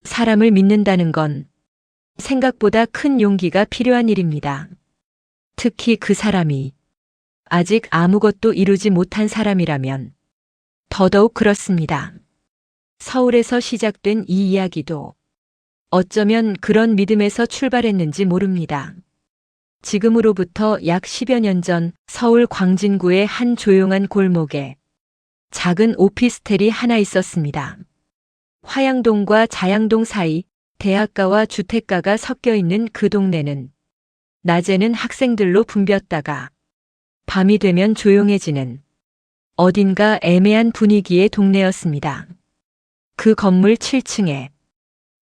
사람을 믿는다는 건 생각보다 큰 용기가 필요한 일입니다. 특히 그 사람이 아직 아무것도 이루지 못한 사람이라면 더더욱 그렇습니다. 서울에서 시작된 이 이야기도 어쩌면 그런 믿음에서 출발했는지 모릅니다. 지금으로부터 약 10여 년 전 서울 광진구의 한 조용한 골목에 작은 오피스텔이 하나 있었습니다. 화양동과 자양동 사이 대학가와 주택가가 섞여 있는 그 동네는 낮에는 학생들로 붐볐다가 밤이 되면 조용해지는 어딘가 애매한 분위기의 동네였습니다. 그 건물 7층에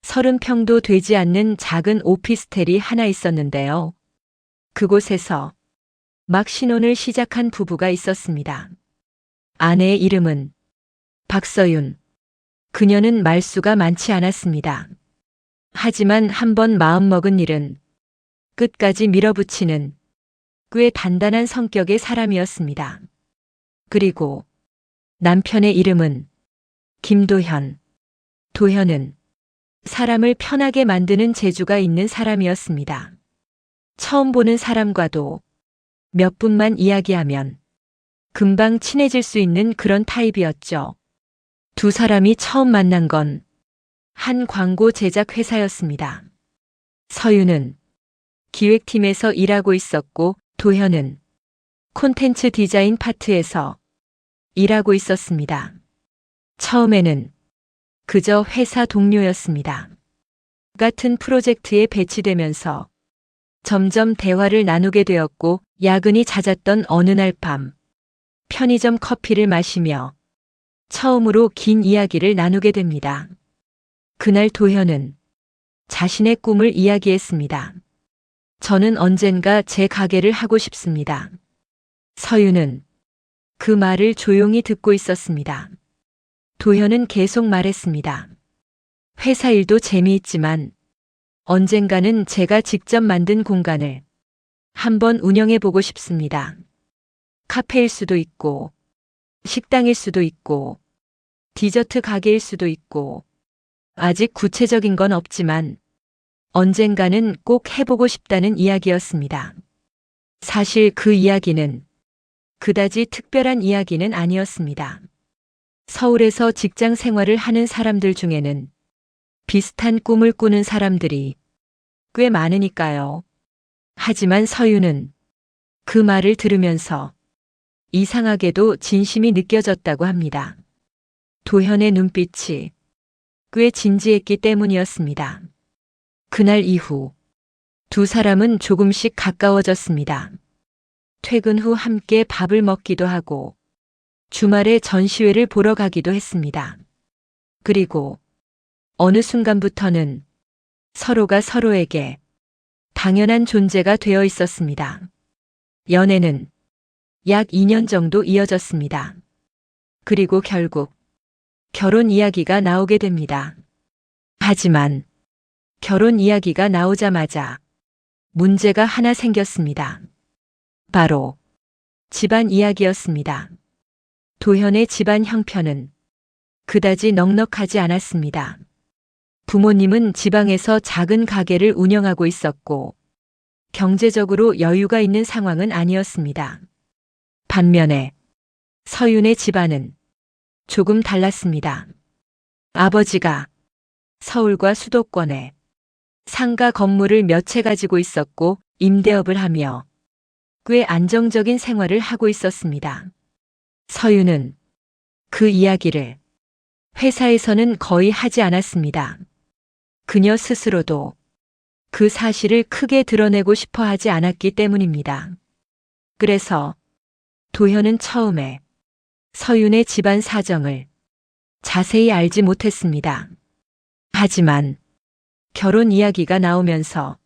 30평도 되지 않는 작은 오피스텔이 하나 있었는데요. 그곳에서 막 신혼을 시작한 부부가 있었습니다. 아내의 이름은 박서윤. 그녀는 말수가 많지 않았습니다. 하지만 한번 마음먹은 일은 끝까지 밀어붙이는 꽤 단단한 성격의 사람이었습니다. 그리고 남편의 이름은 김도현. 도현은 사람을 편하게 만드는 재주가 있는 사람이었습니다. 처음 보는 사람과도 몇 분만 이야기하면 금방 친해질 수 있는 그런 타입이었죠. 두 사람이 처음 만난 건 한 광고 제작 회사였습니다. 서윤은 기획팀에서 일하고 있었고 도현은 콘텐츠 디자인 파트에서 일하고 있었습니다. 처음에는 그저 회사 동료였습니다. 같은 프로젝트에 배치되면서 점점 대화를 나누게 되었고 야근이 잦았던 어느 날 밤 편의점 커피를 마시며 처음으로 긴 이야기를 나누게 됩니다. 그날 도현은 자신의 꿈을 이야기했습니다. 저는 언젠가 제 가게를 하고 싶습니다. 서윤은 그 말을 조용히 듣고 있었습니다. 도현은 계속 말했습니다. 회사 일도 재미있지만 언젠가는 제가 직접 만든 공간을 한번 운영해 보고 싶습니다. 카페일 수도 있고, 식당일 수도 있고, 디저트 가게일 수도 있고, 아직 구체적인 건 없지만 언젠가는 꼭 해보고 싶다는 이야기였습니다. 사실 그 이야기는 그다지 특별한 이야기는 아니었습니다. 서울에서 직장 생활을 하는 사람들 중에는 비슷한 꿈을 꾸는 사람들이 꽤 많으니까요. 하지만 서윤은 그 말을 들으면서 이상하게도 진심이 느껴졌다고 합니다. 도현의 눈빛이 꽤 진지했기 때문이었습니다. 그날 이후 두 사람은 조금씩 가까워졌습니다. 퇴근 후 함께 밥을 먹기도 하고 주말에 전시회를 보러 가기도 했습니다. 그리고 어느 순간부터는 서로가 서로에게 당연한 존재가 되어 있었습니다. 연애는 약 2년 정도 이어졌습니다. 그리고 결국 결혼 이야기가 나오게 됩니다. 하지만 결혼 이야기가 나오자마자 문제가 하나 생겼습니다. 바로 집안 이야기였습니다. 도현의 집안 형편은 그다지 넉넉하지 않았습니다. 부모님은 지방에서 작은 가게를 운영하고 있었고 경제적으로 여유가 있는 상황은 아니었습니다. 반면에 서윤의 집안은 조금 달랐습니다. 아버지가 서울과 수도권에 상가 건물을 몇 채 가지고 있었고 임대업을 하며 꽤 안정적인 생활을 하고 있었습니다. 서윤은 그 이야기를 회사에서는 거의 하지 않았습니다. 그녀 스스로도 그 사실을 크게 드러내고 싶어 하지 않았기 때문입니다. 그래서 도현은 처음에 서윤의 집안 사정을 자세히 알지 못했습니다. 하지만 결혼 이야기가 나오면서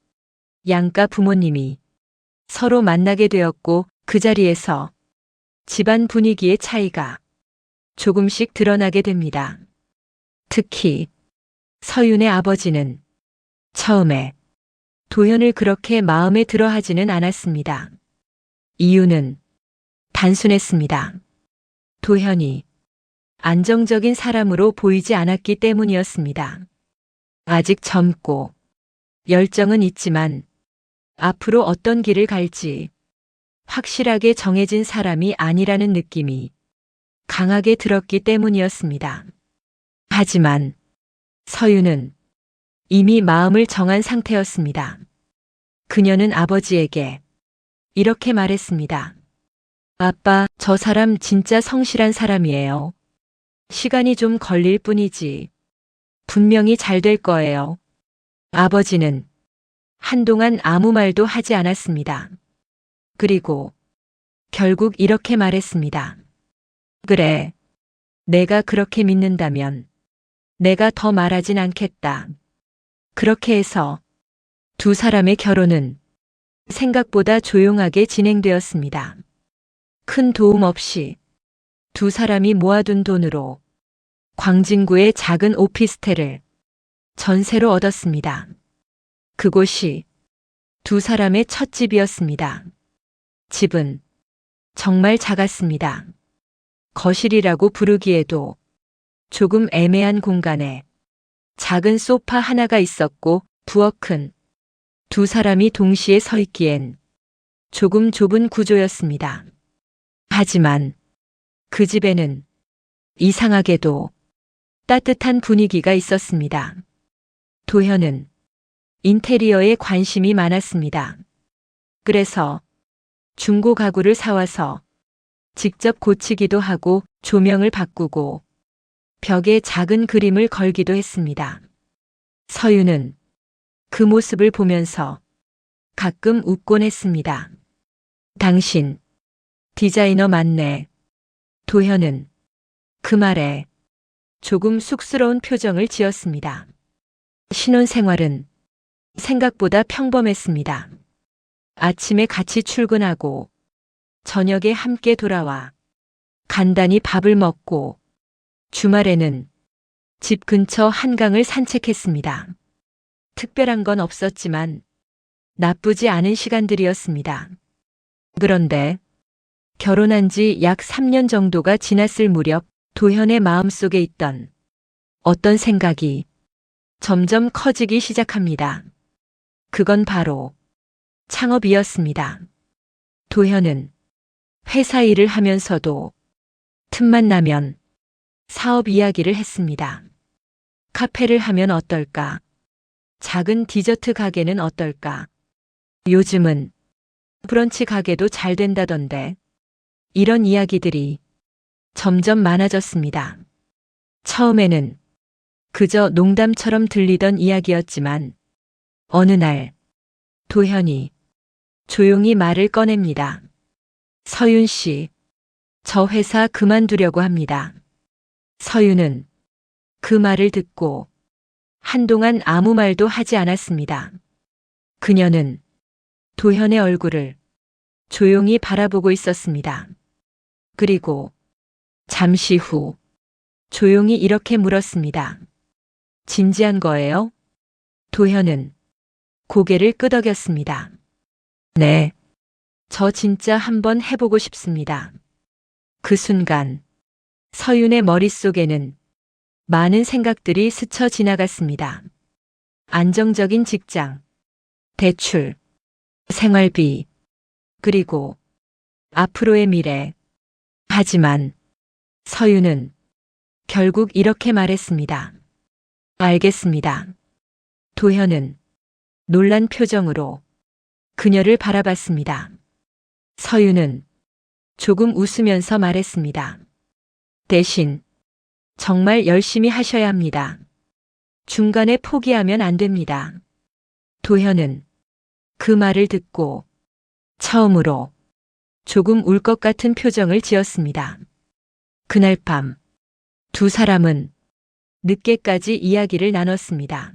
양가 부모님이 서로 만나게 되었고 그 자리에서 집안 분위기의 차이가 조금씩 드러나게 됩니다. 특히 서윤의 아버지는 처음에 도현을 그렇게 마음에 들어 하지는 않았습니다. 이유는 단순했습니다. 도현이 안정적인 사람으로 보이지 않았기 때문이었습니다. 아직 젊고 열정은 있지만 앞으로 어떤 길을 갈지 확실하게 정해진 사람이 아니라는 느낌이 강하게 들었기 때문이었습니다. 하지만 서유는 이미 마음을 정한 상태였습니다. 그녀는 아버지에게 이렇게 말했습니다. 아빠, 저 사람 진짜 성실한 사람이에요. 시간이 좀 걸릴 뿐이지. 분명히 잘 될 거예요. 아버지는 한동안 아무 말도 하지 않았습니다. 그리고 결국 이렇게 말했습니다. 그래, 내가 그렇게 믿는다면 내가 더 말하진 않겠다. 그렇게 해서 두 사람의 결혼은 생각보다 조용하게 진행되었습니다. 큰 도움 없이 두 사람이 모아둔 돈으로 광진구의 작은 오피스텔을 전세로 얻었습니다. 그곳이 두 사람의 첫 집이었습니다. 집은 정말 작았습니다. 거실이라고 부르기에도 조금 애매한 공간에 작은 소파 하나가 있었고 부엌 큰 두 사람이 동시에 서 있기엔 조금 좁은 구조였습니다. 하지만 그 집에는 이상하게도 따뜻한 분위기가 있었습니다. 도현은 인테리어에 관심이 많았습니다. 그래서 중고 가구를 사와서 직접 고치기도 하고 조명을 바꾸고 벽에 작은 그림을 걸기도 했습니다. 서유는 그 모습을 보면서 가끔 웃곤 했습니다. 당신 디자이너 맞네. 도현은 그 말에 조금 쑥스러운 표정을 지었습니다. 신혼생활은 생각보다 평범했습니다. 아침에 같이 출근하고 저녁에 함께 돌아와 간단히 밥을 먹고 주말에는 집 근처 한강을 산책했습니다. 특별한 건 없었지만 나쁘지 않은 시간들이었습니다. 그런데 결혼한 지 약 3년 정도가 지났을 무렵 도현의 마음속에 있던 어떤 생각이 점점 커지기 시작합니다. 그건 바로 창업이었습니다. 도현은 회사 일을 하면서도 틈만 나면 사업 이야기를 했습니다. 카페를 하면 어떨까? 작은 디저트 가게는 어떨까? 요즘은 브런치 가게도 잘 된다던데. 이런 이야기들이 점점 많아졌습니다. 처음에는 그저 농담처럼 들리던 이야기였지만 어느 날 도현이 조용히 말을 꺼냅니다. 서윤 씨, 저 회사 그만두려고 합니다. 서윤은 그 말을 듣고 한동안 아무 말도 하지 않았습니다. 그녀는 도현의 얼굴을 조용히 바라보고 있었습니다. 그리고 잠시 후 조용히 이렇게 물었습니다. 진지한 거예요? 도현은 고개를 끄덕였습니다. 네, 저 진짜 한번 해보고 싶습니다. 그 순간 서윤의 머릿속에는 많은 생각들이 스쳐 지나갔습니다. 안정적인 직장, 대출, 생활비, 그리고 앞으로의 미래. 하지만 서윤은 결국 이렇게 말했습니다. 알겠습니다. 도현은 놀란 표정으로 그녀를 바라봤습니다. 서윤은 조금 웃으면서 말했습니다. 대신 정말 열심히 하셔야 합니다. 중간에 포기하면 안 됩니다. 도현은 그 말을 듣고 처음으로 조금 울 것 같은 표정을 지었습니다. 그날 밤 두 사람은 늦게까지 이야기를 나눴습니다.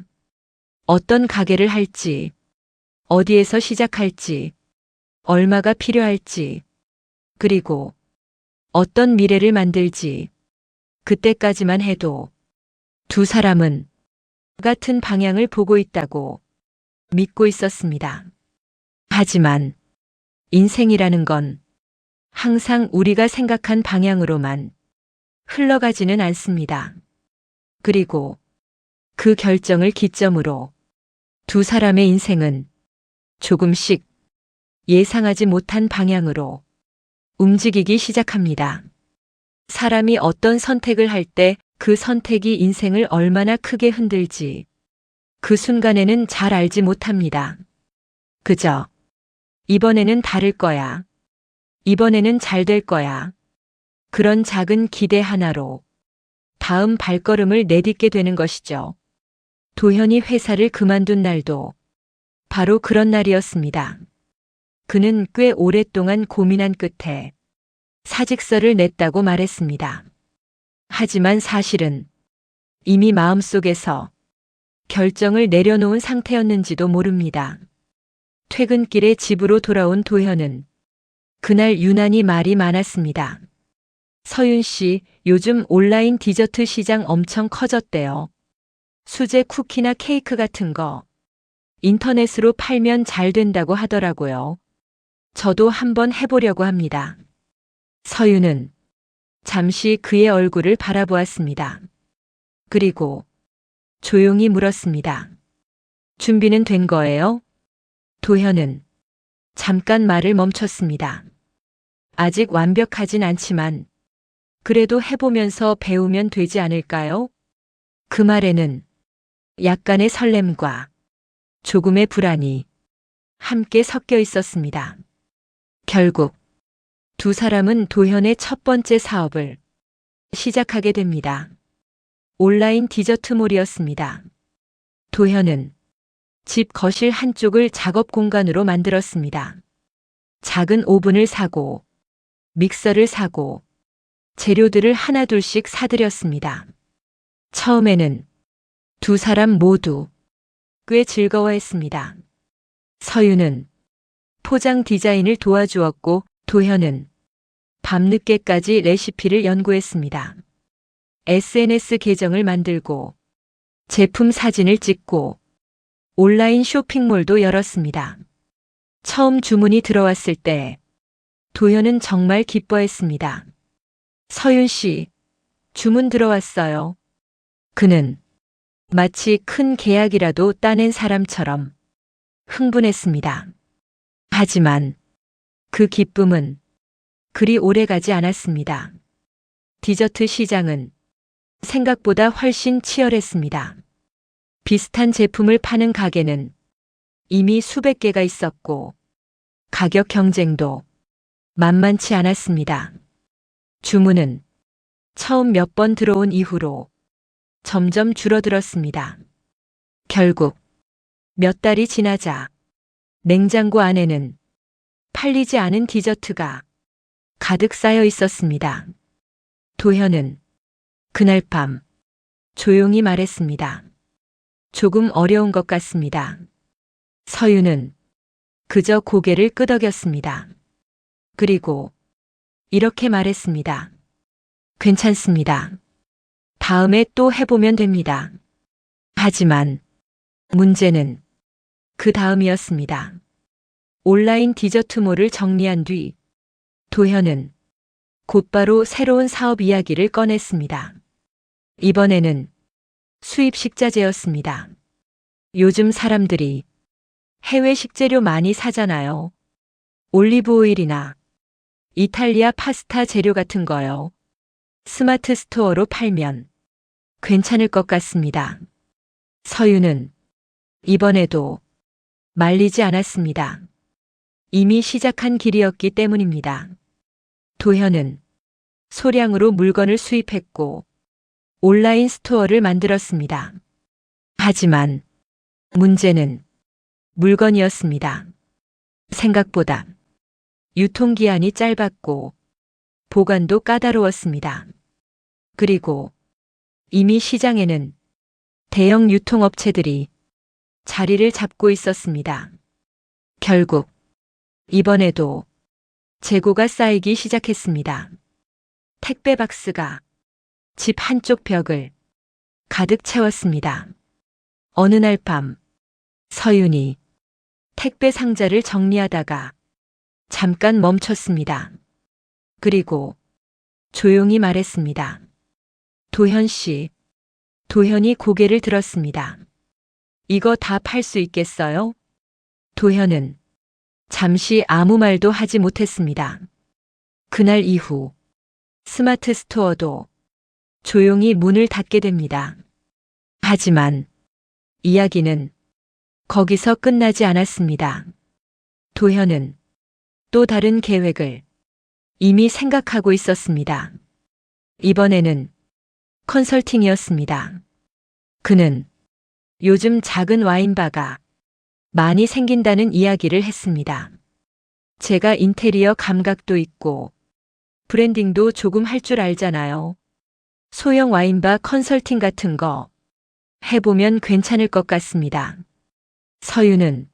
어떤 가게를 할지, 어디에서 시작할지, 얼마가 필요할지, 그리고 어떤 미래를 만들지. 그때까지만 해도 두 사람은 같은 방향을 보고 있다고 믿고 있었습니다. 하지만 인생이라는 건 항상 우리가 생각한 방향으로만 흘러가지는 않습니다. 그리고 그 결정을 기점으로 두 사람의 인생은 조금씩 예상하지 못한 방향으로 움직이기 시작합니다. 사람이 어떤 선택을 할 때 그 선택이 인생을 얼마나 크게 흔들지 그 순간에는 잘 알지 못합니다. 그저 이번에는 다를 거야. 이번에는 잘 될 거야. 그런 작은 기대 하나로 다음 발걸음을 내딛게 되는 것이죠. 도현이 회사를 그만둔 날도 바로 그런 날이었습니다. 그는 꽤 오랫동안 고민한 끝에 사직서를 냈다고 말했습니다. 하지만 사실은 이미 마음속에서 결정을 내려놓은 상태였는지도 모릅니다. 퇴근길에 집으로 돌아온 도현은 그날 유난히 말이 많았습니다. 서윤 씨, 요즘 온라인 디저트 시장 엄청 커졌대요. 수제 쿠키나 케이크 같은 거 인터넷으로 팔면 잘 된다고 하더라고요. 저도 한번 해보려고 합니다. 서윤은 잠시 그의 얼굴을 바라보았습니다. 그리고 조용히 물었습니다. 준비는 된 거예요? 도현은 잠깐 말을 멈췄습니다. 아직 완벽하진 않지만 그래도 해보면서 배우면 되지 않을까요? 그 말에는 약간의 설렘과 조금의 불안이 함께 섞여 있었습니다. 결국 두 사람은 도현의 첫 번째 사업을 시작하게 됩니다. 온라인 디저트몰이었습니다. 도현은 집 거실 한쪽을 작업 공간으로 만들었습니다. 작은 오븐을 사고 믹서를 사고 재료들을 하나둘씩 사들였습니다. 처음에는 두 사람 모두 꽤 즐거워했습니다. 서윤은 포장 디자인을 도와주었고 도현은 밤늦게까지 레시피를 연구했습니다. SNS 계정을 만들고 제품 사진을 찍고 온라인 쇼핑몰도 열었습니다. 처음 주문이 들어왔을 때 도현은 정말 기뻐했습니다. 서윤 씨, 주문 들어왔어요. 그는 마치 큰 계약이라도 따낸 사람처럼 흥분했습니다. 하지만 그 기쁨은 그리 오래가지 않았습니다. 디저트 시장은 생각보다 훨씬 치열했습니다. 비슷한 제품을 파는 가게는 이미 수백 개가 있었고 가격 경쟁도 만만치 않았습니다. 주문은 처음 몇 번 들어온 이후로 점점 줄어들었습니다. 결국 몇 달이 지나자 냉장고 안에는 팔리지 않은 디저트가 가득 쌓여 있었습니다. 도현은 그날 밤 조용히 말했습니다. 조금 어려운 것 같습니다. 서윤은 그저 고개를 끄덕였습니다. 그리고 이렇게 말했습니다. 괜찮습니다. 다음에 또 해보면 됩니다. 하지만 문제는 그 다음이었습니다. 온라인 디저트몰을 정리한 뒤 도현은 곧바로 새로운 사업 이야기를 꺼냈습니다. 이번에는 수입 식자재였습니다. 요즘 사람들이 해외 식재료 많이 사잖아요. 올리브 오일이나 이탈리아 파스타 재료 같은 거요. 스마트 스토어로 팔면 괜찮을 것 같습니다. 서윤은 이번에도 말리지 않았습니다. 이미 시작한 길이었기 때문입니다. 도현은 소량으로 물건을 수입했고 온라인 스토어를 만들었습니다. 하지만 문제는 물건이었습니다. 생각보다 유통기한이 짧았고 보관도 까다로웠습니다. 그리고 이미 시장에는 대형 유통업체들이 자리를 잡고 있었습니다. 결국 이번에도 재고가 쌓이기 시작했습니다. 택배 박스가 집 한쪽 벽을 가득 채웠습니다. 어느 날 밤 서윤이 택배 상자를 정리하다가 잠깐 멈췄습니다. 그리고 조용히 말했습니다. 도현 씨, 도현이 고개를 들었습니다. 이거 다 팔 수 있겠어요? 도현은 잠시 아무 말도 하지 못했습니다. 그날 이후 스마트 스토어도 조용히 문을 닫게 됩니다. 하지만 이야기는 거기서 끝나지 않았습니다. 도현은 또 다른 계획을 이미 생각하고 있었습니다. 이번에는 컨설팅이었습니다. 그는 요즘 작은 와인바가 많이 생긴다는 이야기를 했습니다. 제가 인테리어 감각도 있고 브랜딩도 조금 할 줄 알잖아요. 소형 와인바 컨설팅 같은 거 해보면 괜찮을 것 같습니다. 서유는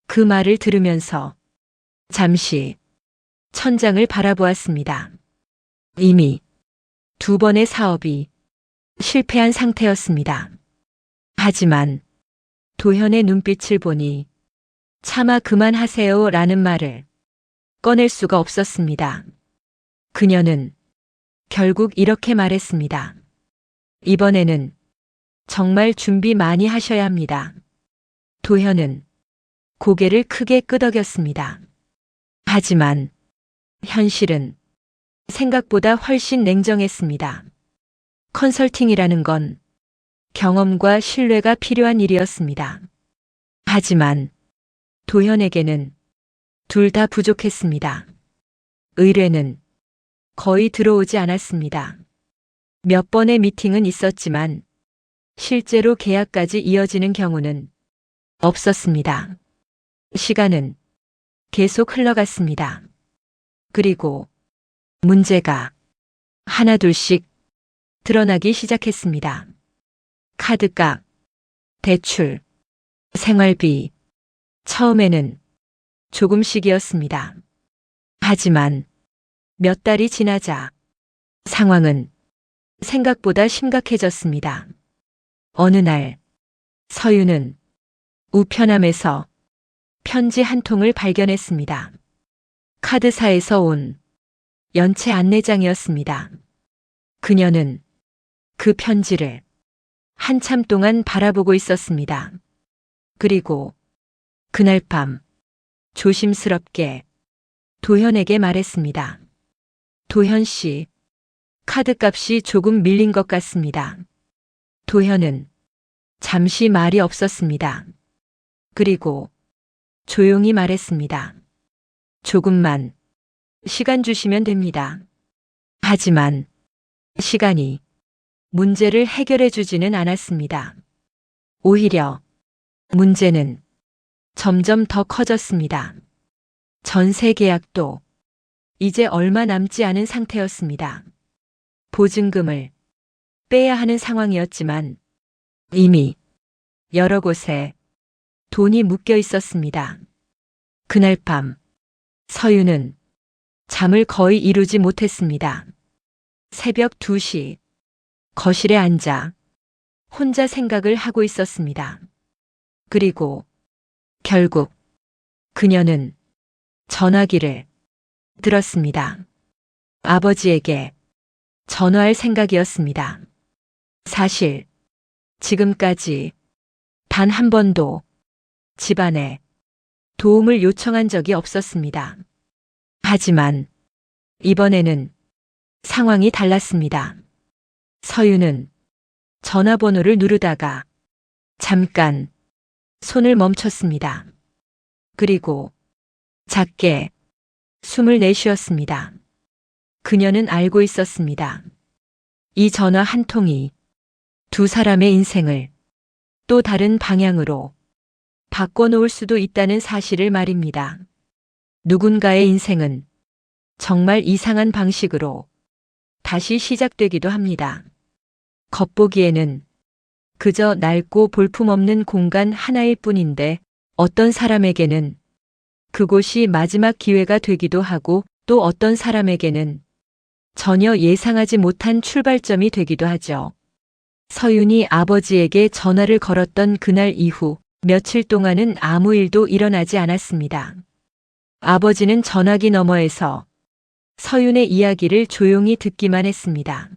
그 말을 들으면서 잠시 천장을 바라보았습니다. 이미 2번의 사업이 실패한 상태였습니다. 하지만 도현의 눈빛을 보니 차마 그만하세요 라는 말을 꺼낼 수가 없었습니다. 그녀는 결국 이렇게 말했습니다. 이번에는 정말 준비 많이 하셔야 합니다. 도현은 고개를 크게 끄덕였습니다. 하지만 현실은 생각보다 훨씬 냉정했습니다. 컨설팅이라는 건 경험과 신뢰가 필요한 일이었습니다. 하지만 도현에게는 둘 다 부족했습니다. 의뢰는 거의 들어오지 않았습니다. 몇 번의 미팅은 있었지만 실제로 계약까지 이어지는 경우는 없었습니다. 시간은 계속 흘러갔습니다. 그리고 문제가 하나둘씩 드러나기 시작했습니다. 카드값, 대출, 생활비, 처음에는 조금씩이었습니다. 하지만 몇 달이 지나자 상황은 생각보다 심각해졌습니다. 어느 날 서유는 우편함에서 편지 한 통을 발견했습니다. 카드사에서 온 연체 안내장이었습니다. 그녀는 그 편지를 한참 동안 바라보고 있었습니다. 그리고 그날 밤 조심스럽게 도현에게 말했습니다. 도현 씨, 카드값이 조금 밀린 것 같습니다. 도현은 잠시 말이 없었습니다. 그리고 조용히 말했습니다. 조금만 시간 주시면 됩니다. 하지만 시간이 문제를 해결해 주지는 않았습니다. 오히려 문제는 점점 더 커졌습니다. 전세 계약도 이제 얼마 남지 않은 상태였습니다. 보증금을 빼야 하는 상황이었지만 이미 여러 곳에 돈이 묶여 있었습니다. 그날 밤 서유는 잠을 거의 이루지 못했습니다. 새벽 2시 거실에 앉아 혼자 생각을 하고 있었습니다. 그리고 결국 그녀는 전화기를 들었습니다. 아버지에게 전화할 생각이었습니다. 사실 지금까지 단 한 번도 집안에 도움을 요청한 적이 없었습니다. 하지만 이번에는 상황이 달랐습니다. 서유는 전화번호를 누르다가 잠깐 손을 멈췄습니다. 그리고 작게 숨을 내쉬었습니다. 그녀는 알고 있었습니다. 이 전화 한 통이 두 사람의 인생을 또 다른 방향으로 바꿔놓을 수도 있다는 사실을 말입니다. 누군가의 인생은 정말 이상한 방식으로 다시 시작되기도 합니다. 겉보기에는 그저 낡고 볼품없는 공간 하나일 뿐인데 어떤 사람에게는 그곳이 마지막 기회가 되기도 하고 또 어떤 사람에게는 전혀 예상하지 못한 출발점이 되기도 하죠. 서윤이 아버지에게 전화를 걸었던 그날 이후 며칠 동안은 아무 일도 일어나지 않았습니다. 아버지는 전화기 너머에서 서윤의 이야기를 조용히 듣기만 했습니다.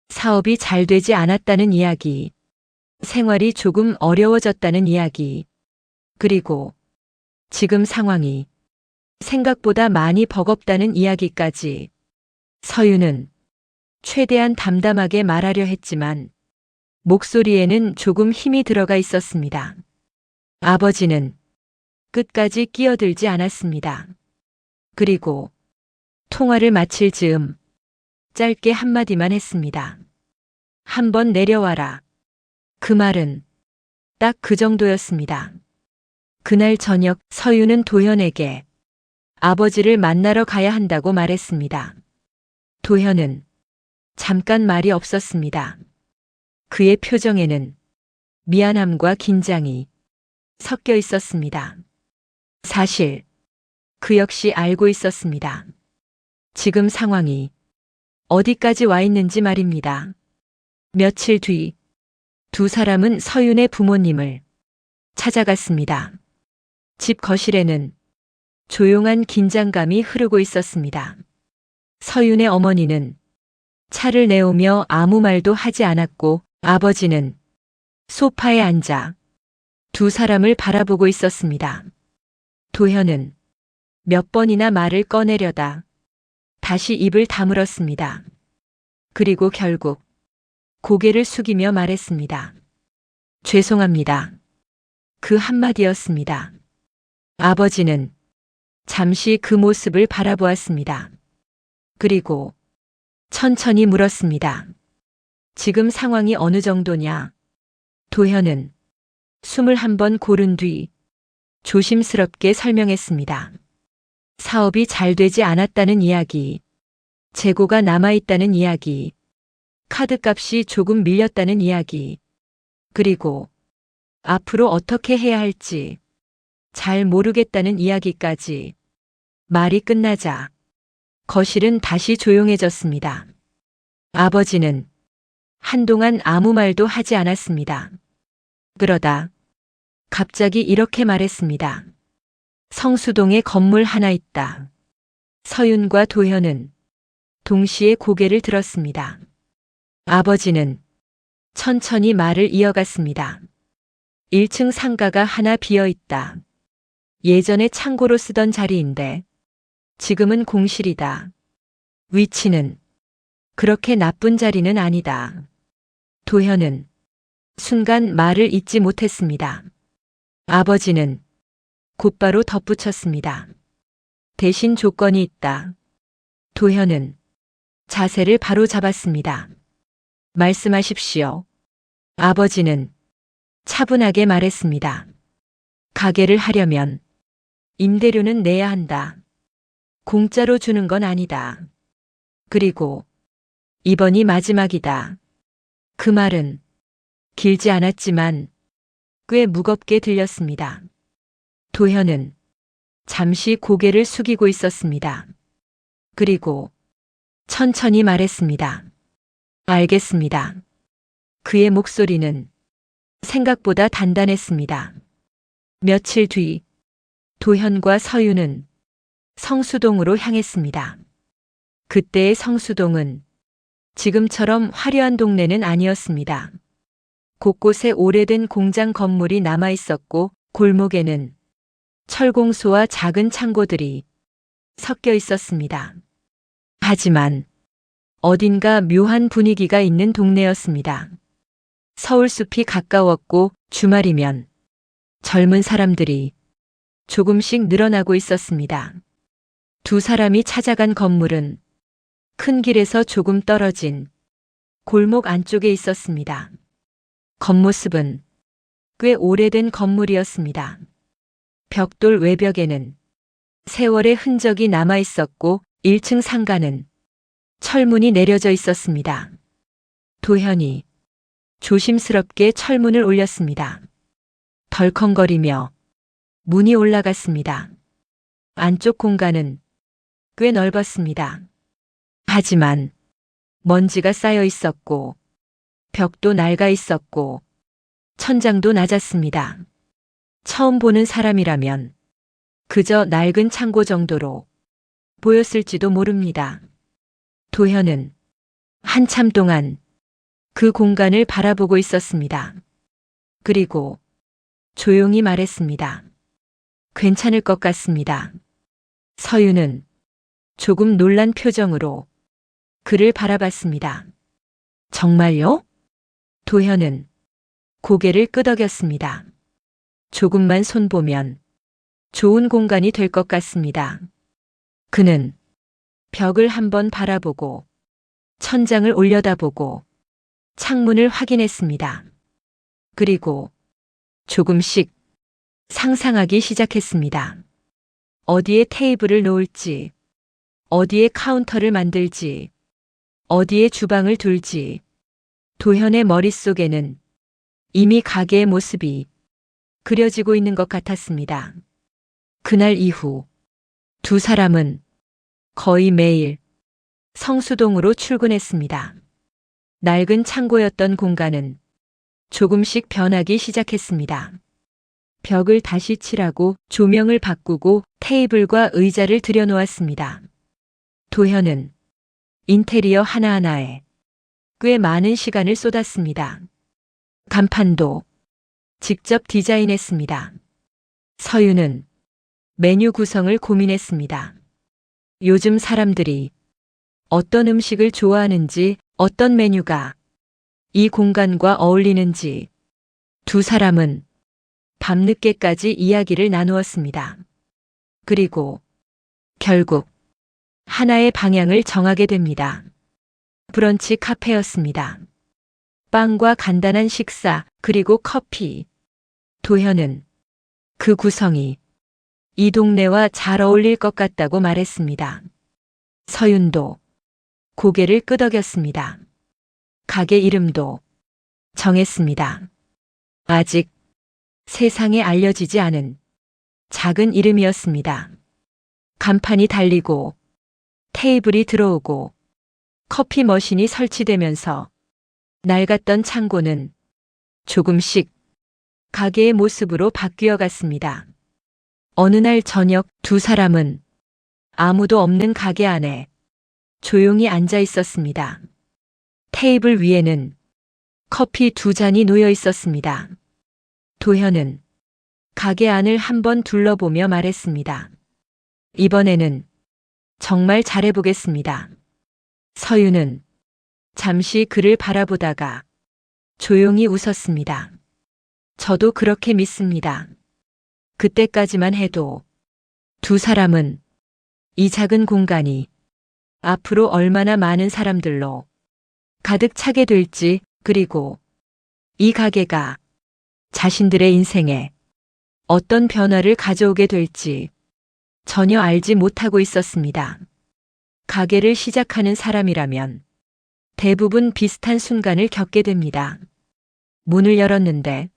사업이 잘 되지 않았다는 이야기, 생활이 조금 어려워졌다는 이야기, 그리고 지금 상황이 생각보다 많이 버겁다는 이야기까지. 서윤은 최대한 담담하게 말하려 했지만 목소리에는 조금 힘이 들어가 있었습니다. 아버지는 끝까지 끼어들지 않았습니다. 그리고 통화를 마칠 즈음 짧게 한마디만 했습니다. 한번 내려와라. 그 말은 딱 그 정도였습니다. 그날 저녁 서윤은 도현에게 아버지를 만나러 가야 한다고 말했습니다. 도현은 잠깐 말이 없었습니다. 그의 표정에는 미안함과 긴장이 섞여 있었습니다. 사실 그 역시 알고 있었습니다. 지금 상황이 어디까지 와 있는지 말입니다. 며칠 뒤 두 사람은 서윤의 부모님을 찾아갔습니다. 집 거실에는 조용한 긴장감이 흐르고 있었습니다. 서윤의 어머니는 차를 내오며 아무 말도 하지 않았고 아버지는 소파에 앉아 두 사람을 바라보고 있었습니다. 도현은 몇 번이나 말을 꺼내려다 다시 입을 다물었습니다. 그리고 결국 고개를 숙이며 말했습니다. 죄송합니다. 그 한마디였습니다. 아버지는 잠시 그 모습을 바라보았습니다. 그리고 천천히 물었습니다. 지금 상황이 어느 정도냐? 도현은 숨을 한번 고른 뒤 조심스럽게 설명했습니다. 사업이 잘 되지 않았다는 이야기, 재고가 남아있다는 이야기, 카드값이 조금 밀렸다는 이야기, 그리고 앞으로 어떻게 해야 할지 잘 모르겠다는 이야기까지. 말이 끝나자 거실은 다시 조용해졌습니다. 아버지는 한동안 아무 말도 하지 않았습니다. 그러다 갑자기 이렇게 말했습니다. 성수동에 건물 하나 있다. 서윤과 도현은 동시에 고개를 들었습니다. 아버지는 천천히 말을 이어갔습니다. 1층 상가가 하나 비어 있다. 예전에 창고로 쓰던 자리인데 지금은 공실이다. 위치는 그렇게 나쁜 자리는 아니다. 도현은 순간 말을 잇지 못했습니다. 아버지는 곧바로 덧붙였습니다. 대신 조건이 있다. 도현은 자세를 바로 잡았습니다. 말씀하십시오. 아버지는 차분하게 말했습니다. 가게를 하려면 임대료는 내야 한다. 공짜로 주는 건 아니다. 그리고 이번이 마지막이다. 그 말은 길지 않았지만 꽤 무겁게 들렸습니다. 도현은 잠시 고개를 숙이고 있었습니다. 그리고 천천히 말했습니다. 알겠습니다. 그의 목소리는 생각보다 단단했습니다. 며칠 뒤 도현과 서윤은 성수동으로 향했습니다. 그때의 성수동은 지금처럼 화려한 동네는 아니었습니다. 곳곳에 오래된 공장 건물이 남아 있었고 골목에는 철공소와 작은 창고들이 섞여 있었습니다. 하지만 어딘가 묘한 분위기가 있는 동네였습니다. 서울숲이 가까웠고 주말이면 젊은 사람들이 조금씩 늘어나고 있었습니다. 두 사람이 찾아간 건물은 큰 길에서 조금 떨어진 골목 안쪽에 있었습니다. 겉모습은 꽤 오래된 건물이었습니다. 벽돌 외벽에는 세월의 흔적이 남아 있었고 1층 상가는 철문이 내려져 있었습니다. 도현이 조심스럽게 철문을 올렸습니다. 덜컹거리며 문이 올라갔습니다. 안쪽 공간은 꽤 넓었습니다. 하지만 먼지가 쌓여 있었고 벽도 낡아 있었고 천장도 낮았습니다. 처음 보는 사람이라면 그저 낡은 창고 정도로 보였을지도 모릅니다. 도현은 한참 동안 그 공간을 바라보고 있었습니다. 그리고 조용히 말했습니다. 괜찮을 것 같습니다. 서윤은 조금 놀란 표정으로 그를 바라봤습니다. 정말요? 도현은 고개를 끄덕였습니다. 조금만 손보면 좋은 공간이 될 것 같습니다. 그는 벽을 한번 바라보고 천장을 올려다보고 창문을 확인했습니다. 그리고 조금씩 상상하기 시작했습니다. 어디에 테이블을 놓을지, 어디에 카운터를 만들지, 어디에 주방을 둘지. 도현의 머릿속에는 이미 가게의 모습이 그려지고 있는 것 같았습니다. 그날 이후 두 사람은 거의 매일 성수동으로 출근했습니다. 낡은 창고였던 공간은 조금씩 변하기 시작했습니다. 벽을 다시 칠하고 조명을 바꾸고 테이블과 의자를 들여놓았습니다. 도현은 인테리어 하나하나에 꽤 많은 시간을 쏟았습니다. 간판도 직접 디자인했습니다. 서윤은 메뉴 구성을 고민했습니다. 요즘 사람들이 어떤 음식을 좋아하는지, 어떤 메뉴가 이 공간과 어울리는지 두 사람은 밤늦게까지 이야기를 나누었습니다. 그리고 결국 하나의 방향을 정하게 됩니다. 브런치 카페였습니다. 빵과 간단한 식사, 그리고 커피. 도현은 그 구성이 이 동네와 잘 어울릴 것 같다고 말했습니다. 서윤도 고개를 끄덕였습니다. 가게 이름도 정했습니다. 아직 세상에 알려지지 않은 작은 이름이었습니다. 간판이 달리고 테이블이 들어오고 커피 머신이 설치되면서 낡았던 창고는 조금씩 가게의 모습으로 바뀌어 갔습니다. 어느 날 저녁 두 사람은 아무도 없는 가게 안에 조용히 앉아 있었습니다. 테이블 위에는 커피 두 잔이 놓여 있었습니다. 도현은 가게 안을 한번 둘러보며 말했습니다. 이번에는 정말 잘해보겠습니다. 서윤은 잠시 그를 바라보다가 조용히 웃었습니다. 저도 그렇게 믿습니다. 그때까지만 해도 두 사람은 이 작은 공간이 앞으로 얼마나 많은 사람들로 가득 차게 될지, 그리고 이 가게가 자신들의 인생에 어떤 변화를 가져오게 될지 전혀 알지 못하고 있었습니다. 가게를 시작하는 사람이라면 대부분 비슷한 순간을 겪게 됩니다. 문을 열었는데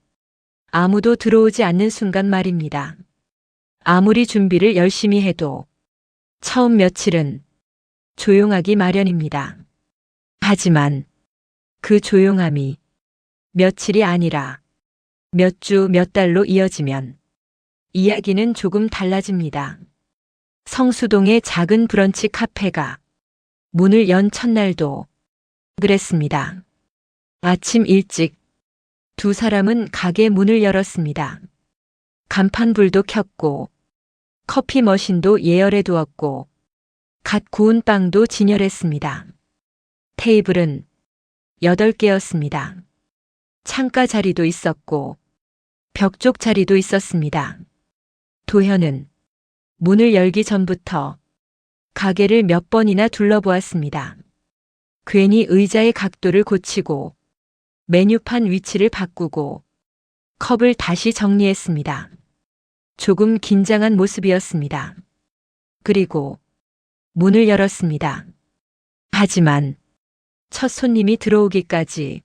아무도 들어오지 않는 순간 말입니다. 아무리 준비를 열심히 해도 처음 며칠은 조용하기 마련입니다. 하지만 그 조용함이 며칠이 아니라 몇 주, 몇 달로 이어지면 이야기는 조금 달라집니다. 성수동의 작은 브런치 카페가 문을 연 첫날도 그랬습니다. 아침 일찍 두 사람은 가게 문을 열었습니다. 간판불도 켰고 커피 머신도 예열해 두었고 갓 구운 빵도 진열했습니다. 테이블은 8개였습니다. 창가 자리도 있었고 벽쪽 자리도 있었습니다. 도현은 문을 열기 전부터 가게를 몇 번이나 둘러보았습니다. 괜히 의자의 각도를 고치고 메뉴판 위치를 바꾸고 컵을 다시 정리했습니다. 조금 긴장한 모습이었습니다. 그리고 문을 열었습니다. 하지만 첫 손님이 들어오기까지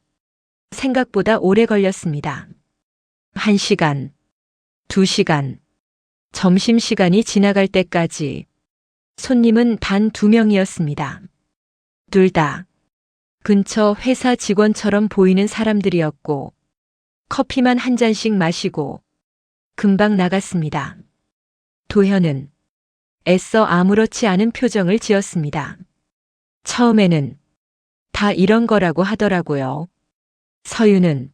생각보다 오래 걸렸습니다. 1시간, 2시간, 점심시간이 지나갈 때까지 손님은 단 2명이었습니다. 둘 다 근처 회사 직원처럼 보이는 사람들이었고 커피만 한 잔씩 마시고 금방 나갔습니다. 도현은 애써 아무렇지 않은 표정을 지었습니다. 처음에는 다 이런 거라고 하더라고요. 서윤은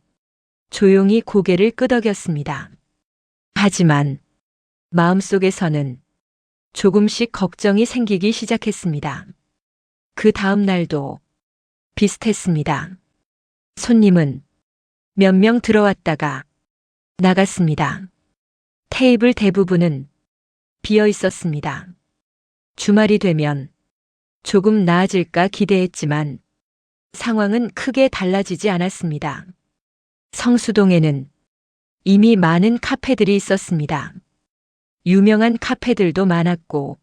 조용히 고개를 끄덕였습니다. 하지만 마음속에서는 조금씩 걱정이 생기기 시작했습니다. 그 다음 날도 비슷했습니다. 손님은 몇 명 들어왔다가 나갔습니다. 테이블 대부분은 비어 있었습니다. 주말이 되면 조금 나아질까 기대했지만 상황은 크게 달라지지 않았습니다. 성수동에는 이미 많은 카페들이 있었습니다. 유명한 카페들도 많았고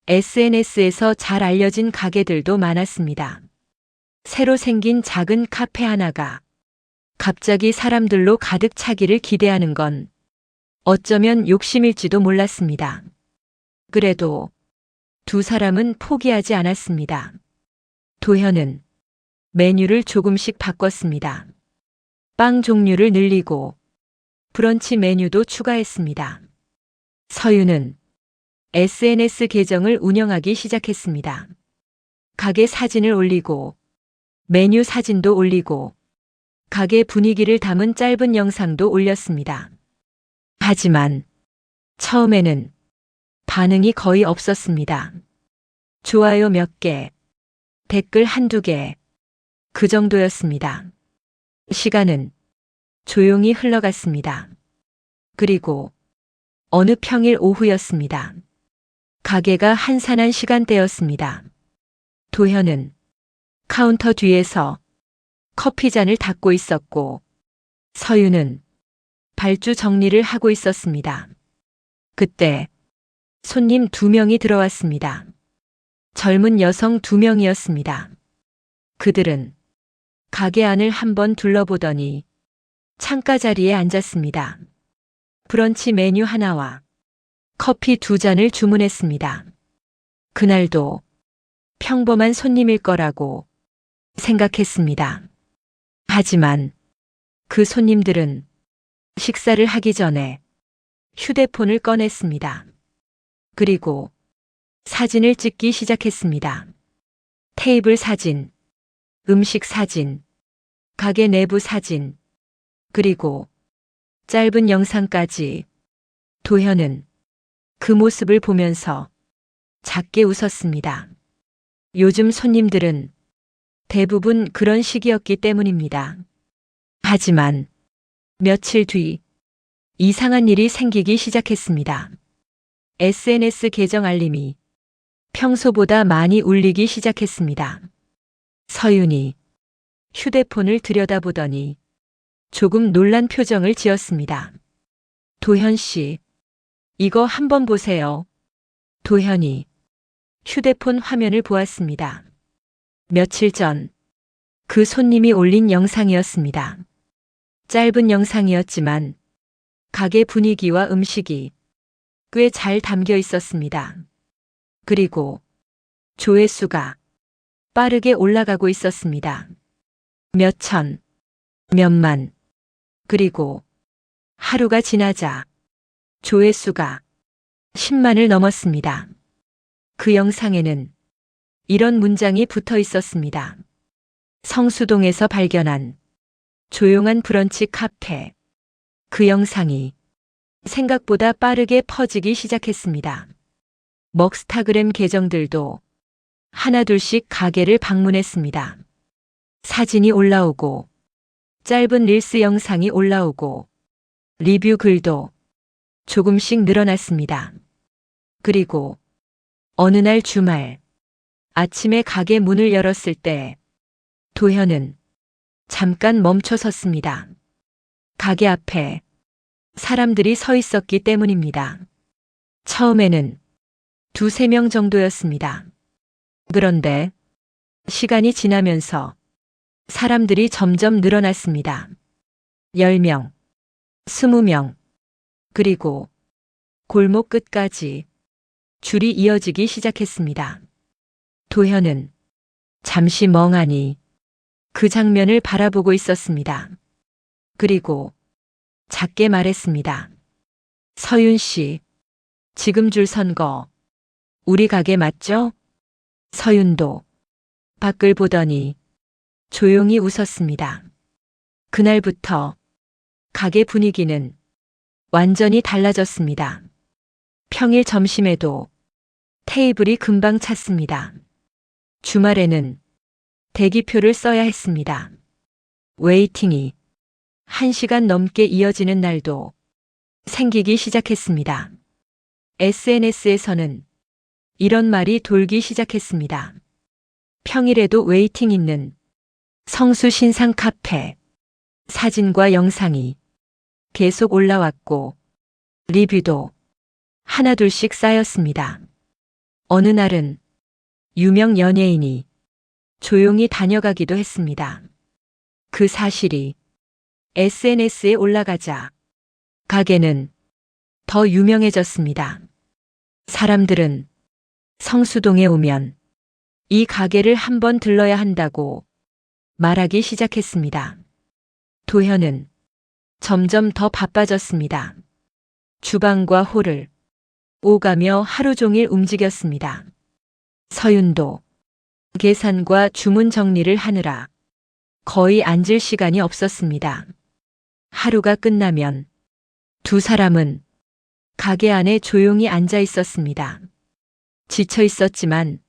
SNS에서 잘 알려진 가게들도 많았습니다. 새로 생긴 작은 카페 하나가 갑자기 사람들로 가득 차기를 기대하는 건 어쩌면 욕심일지도 몰랐습니다. 그래도 두 사람은 포기하지 않았습니다. 도현은 메뉴를 조금씩 바꿨습니다. 빵 종류를 늘리고 브런치 메뉴도 추가했습니다. 서윤은 SNS 계정을 운영하기 시작했습니다. 가게 사진을 올리고 메뉴 사진도 올리고 가게 분위기를 담은 짧은 영상도 올렸습니다. 하지만 처음에는 반응이 거의 없었습니다. 좋아요 몇 개, 댓글 한두 개, 그 정도였습니다. 시간은 조용히 흘러갔습니다. 그리고 어느 평일 오후였습니다. 가게가 한산한 시간대였습니다. 도현은 카운터 뒤에서 커피잔을 닦고 있었고 서윤은 발주 정리를 하고 있었습니다. 그때 손님 2명이 들어왔습니다. 젊은 여성 2명이었습니다. 그들은 가게 안을 한번 둘러보더니 창가 자리에 앉았습니다. 브런치 메뉴 하나와 커피 2잔을 주문했습니다. 그날도 평범한 손님일 거라고 생각했습니다. 하지만 그 손님들은 식사를 하기 전에 휴대폰을 꺼냈습니다. 그리고 사진을 찍기 시작했습니다. 테이블 사진, 음식 사진, 가게 내부 사진, 그리고 짧은 영상까지. 도현은 그 모습을 보면서 작게 웃었습니다. 요즘 손님들은 대부분 그런 식이었기 때문입니다. 하지만 며칠 뒤 이상한 일이 생기기 시작했습니다. SNS 계정 알림이 평소보다 많이 울리기 시작했습니다. 서윤이 휴대폰을 들여다보더니 조금 놀란 표정을 지었습니다. 도현 씨, 이거 한번 보세요. 도현이 휴대폰 화면을 보았습니다. 며칠 전 그 손님이 올린 영상이었습니다. 짧은 영상이었지만 가게 분위기와 음식이 꽤 잘 담겨 있었습니다. 그리고 조회수가 빠르게 올라가고 있었습니다. 몇 천, 몇만, 그리고 하루가 지나자 조회수가 10만을 넘었습니다. 그 영상에는 이런 문장이 붙어 있었습니다. 성수동에서 발견한 조용한 브런치 카페. 그 영상이 생각보다 빠르게 퍼지기 시작했습니다. 먹스타그램 계정들도 하나둘씩 가게를 방문했습니다. 사진이 올라오고 짧은 릴스 영상이 올라오고 리뷰 글도 조금씩 늘어났습니다. 그리고 어느 날 주말 아침에 가게 문을 열었을 때 도현은 잠깐 멈춰 섰습니다. 가게 앞에 사람들이 서 있었기 때문입니다. 처음에는 2~3명 정도였습니다. 그런데 시간이 지나면서 사람들이 점점 늘어났습니다. 10명, 20명, 그리고 골목 끝까지 줄이 이어지기 시작했습니다. 도현은 잠시 멍하니 그 장면을 바라보고 있었습니다. 그리고 작게 말했습니다. 서윤 씨, 지금 줄 선 거 우리 가게 맞죠? 서윤도 밖을 보더니 조용히 웃었습니다. 그날부터 가게 분위기는 완전히 달라졌습니다. 평일 점심에도 테이블이 금방 찼습니다. 주말에는 대기표를 써야 했습니다. 웨이팅이 1시간 넘게 이어지는 날도 생기기 시작했습니다. SNS에서는 이런 말이 돌기 시작했습니다. 평일에도 웨이팅 있는 성수 신상 카페. 사진과 영상이 계속 올라왔고 리뷰도 하나둘씩 쌓였습니다. 어느 날은 유명 연예인이 조용히 다녀가기도 했습니다. 그 사실이 SNS에 올라가자 가게는 더 유명해졌습니다. 사람들은 성수동에 오면 이 가게를 한번 들러야 한다고 말하기 시작했습니다. 도현은 점점 더 바빠졌습니다. 주방과 홀을 오가며 하루 종일 움직였습니다. 서윤도 계산과 주문 정리를 하느라 거의 앉을 시간이 없었습니다. 하루가 끝나면 두 사람은 가게 안에 조용히 앉아 있었습니다. 지쳐 있었지만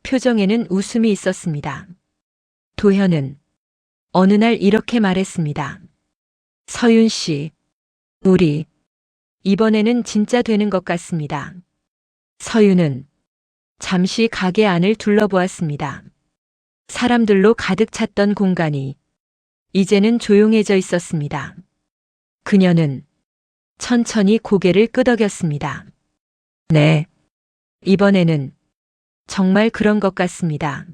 표정에는 웃음이 있었습니다. 도현은 어느 날 이렇게 말했습니다. 서윤 씨, 우리 이번에는 진짜 되는 것 같습니다. 서윤은 잠시 가게 안을 둘러보았습니다. 사람들로 가득 찼던 공간이 이제는 조용해져 있었습니다. 그녀는 천천히 고개를 끄덕였습니다. 네, 이번에는 정말 그런 것 같습니다.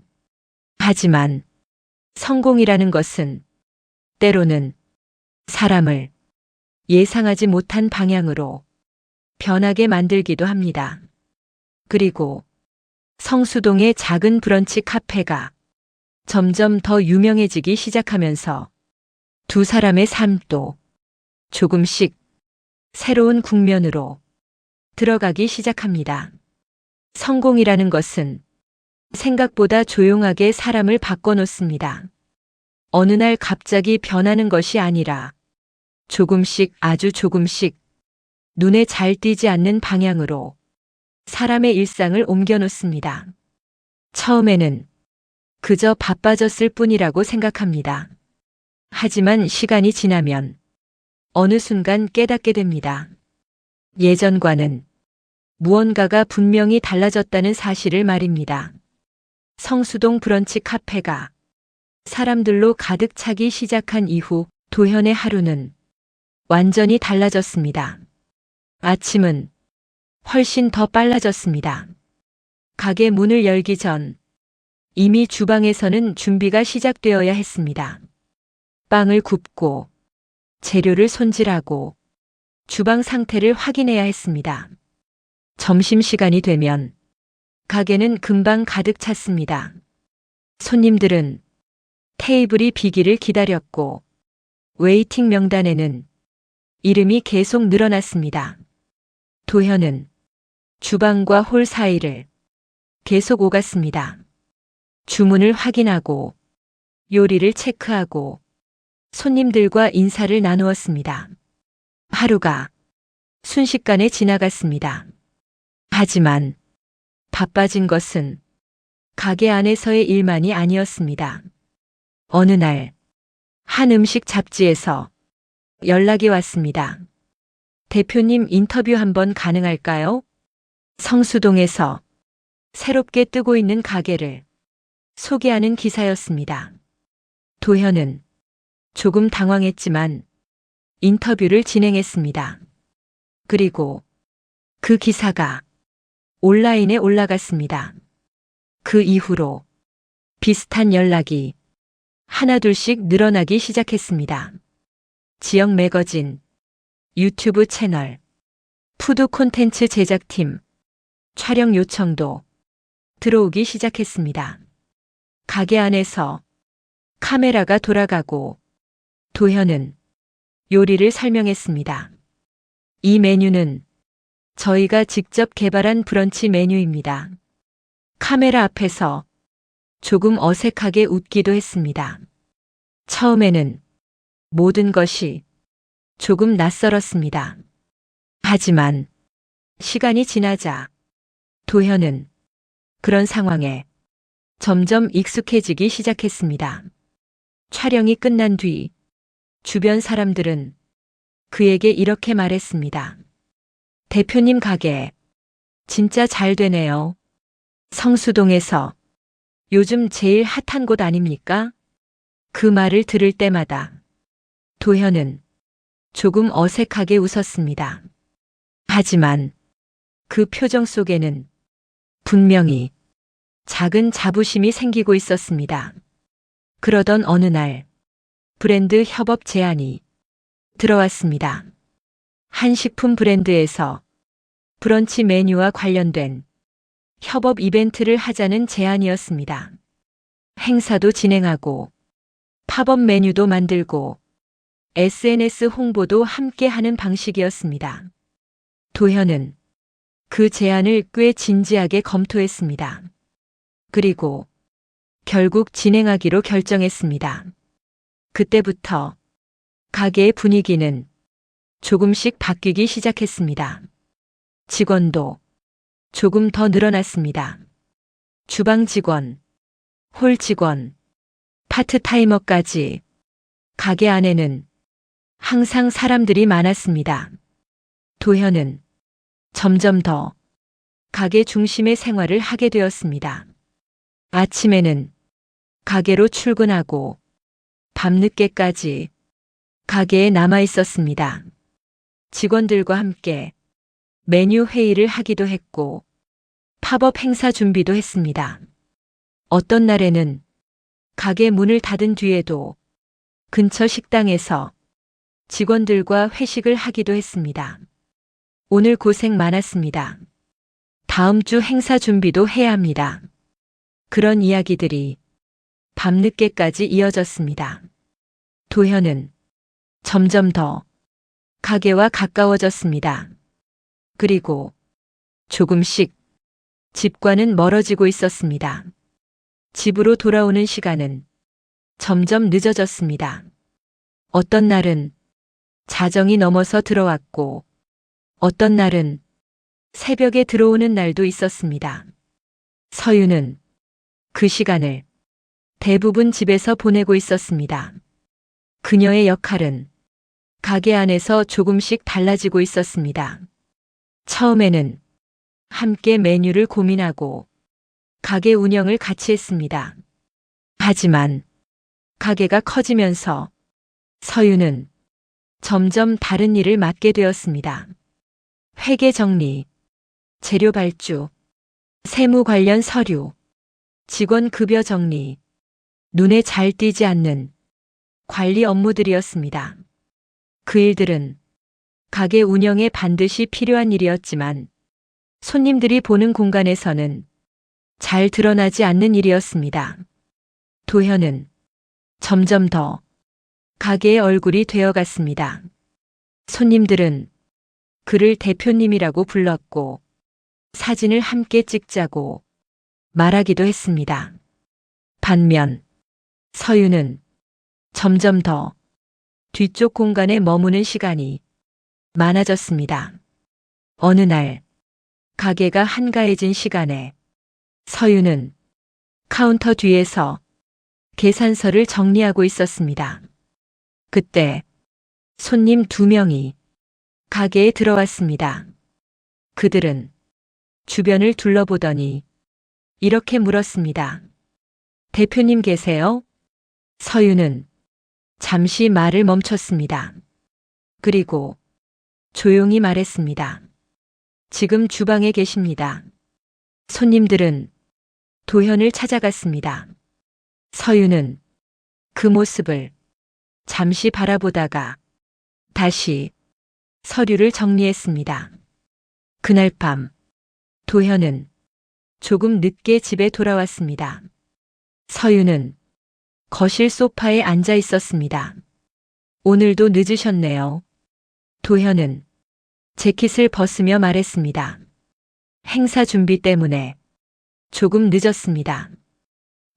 하지만 성공이라는 것은 때로는 사람을 예상하지 못한 방향으로 변하게 만들기도 합니다. 그리고 성수동의 작은 브런치 카페가 점점 더 유명해지기 시작하면서 두 사람의 삶도 조금씩 새로운 국면으로 들어가기 시작합니다. 성공이라는 것은 생각보다 조용하게 사람을 바꿔놓습니다. 어느 날 갑자기 변하는 것이 아니라 조금씩 아주 조금씩 눈에 잘 띄지 않는 방향으로 사람의 일상을 옮겨놓습니다. 처음에는 그저 바빠졌을 뿐이라고 생각합니다. 하지만 시간이 지나면 어느 순간 깨닫게 됩니다. 예전과는 무언가가 분명히 달라졌다는 사실을 말입니다. 성수동 브런치 카페가 사람들로 가득 차기 시작한 이후 도현의 하루는 완전히 달라졌습니다. 아침은 훨씬 더 빨라졌습니다. 가게 문을 열기 전 이미 주방에서는 준비가 시작되어야 했습니다. 빵을 굽고 재료를 손질하고 주방 상태를 확인해야 했습니다. 점심시간이 되면 가게는 금방 가득 찼습니다. 손님들은 테이블이 비기를 기다렸고 웨이팅 명단에는 이름이 계속 늘어났습니다. 도현은 주방과 홀 사이를 계속 오갔습니다. 주문을 확인하고 요리를 체크하고 손님들과 인사를 나누었습니다. 하루가 순식간에 지나갔습니다. 하지만 바빠진 것은 가게 안에서의 일만이 아니었습니다. 어느 날 한 음식 잡지에서 연락이 왔습니다. 대표님 인터뷰 한번 가능할까요? 성수동에서 새롭게 뜨고 있는 가게를 소개하는 기사였습니다. 도현은 조금 당황했지만 인터뷰를 진행했습니다. 그리고 그 기사가 온라인에 올라갔습니다. 그 이후로 비슷한 연락이 하나둘씩 늘어나기 시작했습니다. 지역 매거진, 유튜브 채널, 푸드 콘텐츠 제작팀, 촬영 요청도 들어오기 시작했습니다. 가게 안에서 카메라가 돌아가고 도현은 요리를 설명했습니다. 이 메뉴는 저희가 직접 개발한 브런치 메뉴입니다. 카메라 앞에서 조금 어색하게 웃기도 했습니다. 처음에는 모든 것이 조금 낯설었습니다. 하지만 시간이 지나자 도현은 그런 상황에 점점 익숙해지기 시작했습니다. 촬영이 끝난 뒤 주변 사람들은 그에게 이렇게 말했습니다. 대표님 가게 진짜 잘 되네요. 성수동에서 요즘 제일 핫한 곳 아닙니까? 그 말을 들을 때마다 도현은 조금 어색하게 웃었습니다. 하지만 그 표정 속에는 분명히 작은 자부심이 생기고 있었습니다. 그러던 어느 날 브랜드 협업 제안이 들어왔습니다. 한 식품 브랜드에서 브런치 메뉴와 관련된 협업 이벤트를 하자는 제안이었습니다. 행사도 진행하고 팝업 메뉴도 만들고 SNS 홍보도 함께 하는 방식이었습니다. 도현은 그 제안을 꽤 진지하게 검토했습니다. 그리고 결국 진행하기로 결정했습니다. 그때부터 가게의 분위기는 조금씩 바뀌기 시작했습니다. 직원도 조금 더 늘어났습니다. 주방 직원, 홀 직원, 파트타이머까지 가게 안에는 항상 사람들이 많았습니다. 도현은 점점 더 가게 중심의 생활을 하게 되었습니다. 아침에는 가게로 출근하고 밤늦게까지 가게에 남아 있었습니다. 직원들과 함께 메뉴 회의를 하기도 했고 팝업 행사 준비도 했습니다. 어떤 날에는 가게 문을 닫은 뒤에도 근처 식당에서 직원들과 회식을 하기도 했습니다. 오늘 고생 많았습니다. 다음 주 행사 준비도 해야 합니다. 그런 이야기들이 밤늦게까지 이어졌습니다. 도현은 점점 더 가게와 가까워졌습니다. 그리고 조금씩 집과는 멀어지고 있었습니다. 집으로 돌아오는 시간은 점점 늦어졌습니다. 어떤 날은 자정이 넘어서 들어왔고 어떤 날은 새벽에 들어오는 날도 있었습니다. 서유는 그 시간을 대부분 집에서 보내고 있었습니다. 그녀의 역할은 가게 안에서 조금씩 달라지고 있었습니다. 처음에는 함께 메뉴를 고민하고 가게 운영을 같이 했습니다. 하지만 가게가 커지면서 서유는 점점 다른 일을 맡게 되었습니다. 회계 정리, 재료 발주, 세무 관련 서류, 직원 급여 정리, 눈에 잘 띄지 않는 관리 업무들이었습니다. 그 일들은 가게 운영에 반드시 필요한 일이었지만 손님들이 보는 공간에서는 잘 드러나지 않는 일이었습니다. 도현은 점점 더 가게의 얼굴이 되어갔습니다. 손님들은 그를 대표님이라고 불렀고 사진을 함께 찍자고 말하기도 했습니다. 반면 서유는 점점 더 뒤쪽 공간에 머무는 시간이 많아졌습니다. 어느 날 가게가 한가해진 시간에 서유는 카운터 뒤에서 계산서를 정리하고 있었습니다. 그때 손님 2명이 가게에 들어왔습니다. 그들은 주변을 둘러보더니 이렇게 물었습니다. 대표님 계세요? 서유는 잠시 말을 멈췄습니다. 그리고 조용히 말했습니다. 지금 주방에 계십니다. 손님들은 도현을 찾아갔습니다. 서유는 그 모습을 잠시 바라보다가 다시 서류를 정리했습니다. 그날 밤 도현은 조금 늦게 집에 돌아왔습니다. 서유는 거실 소파에 앉아 있었습니다. 오늘도 늦으셨네요. 도현은 재킷을 벗으며 말했습니다. 행사 준비 때문에 조금 늦었습니다.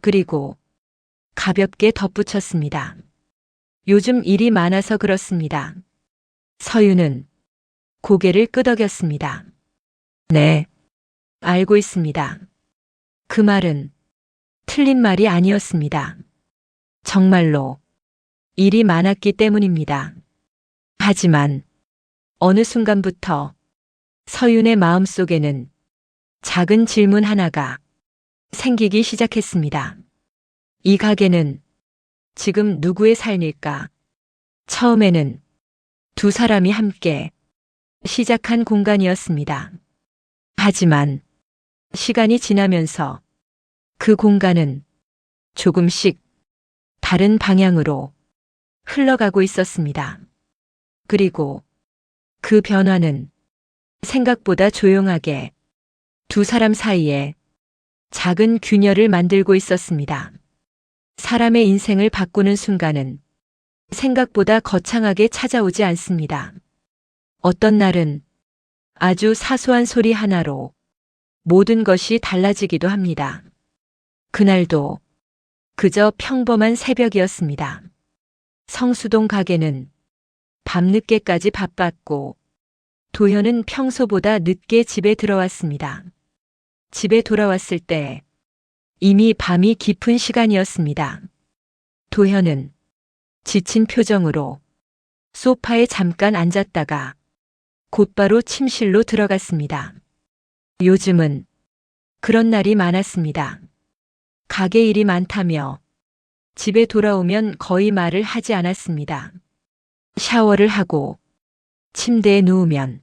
그리고 가볍게 덧붙였습니다. 요즘 일이 많아서 그렇습니다. 서유는 고개를 끄덕였습니다. 네, 알고 있습니다. 그 말은 틀린 말이 아니었습니다. 정말로 일이 많았기 때문입니다. 하지만 어느 순간부터 서윤의 마음속에는 작은 질문 하나가 생기기 시작했습니다. 이 가게는 지금 누구의 삶일까? 처음에는 두 사람이 함께 시작한 공간이었습니다. 하지만 시간이 지나면서 그 공간은 조금씩 다른 방향으로 흘러가고 있었습니다. 그리고 그 변화는 생각보다 조용하게 두 사람 사이에 작은 균열을 만들고 있었습니다. 사람의 인생을 바꾸는 순간은 생각보다 거창하게 찾아오지 않습니다. 어떤 날은 아주 사소한 소리 하나로 모든 것이 달라지기도 합니다. 그날도 그저 평범한 새벽이었습니다. 성수동 가게는 밤늦게까지 바빴고 도현은 평소보다 늦게 집에 들어왔습니다. 집에 돌아왔을 때 이미 밤이 깊은 시간이었습니다. 도현은 지친 표정으로 소파에 잠깐 앉았다가 곧바로 침실로 들어갔습니다. 요즘은 그런 날이 많았습니다. 가게 일이 많다며 집에 돌아오면 거의 말을 하지 않았습니다. 샤워를 하고 침대에 누우면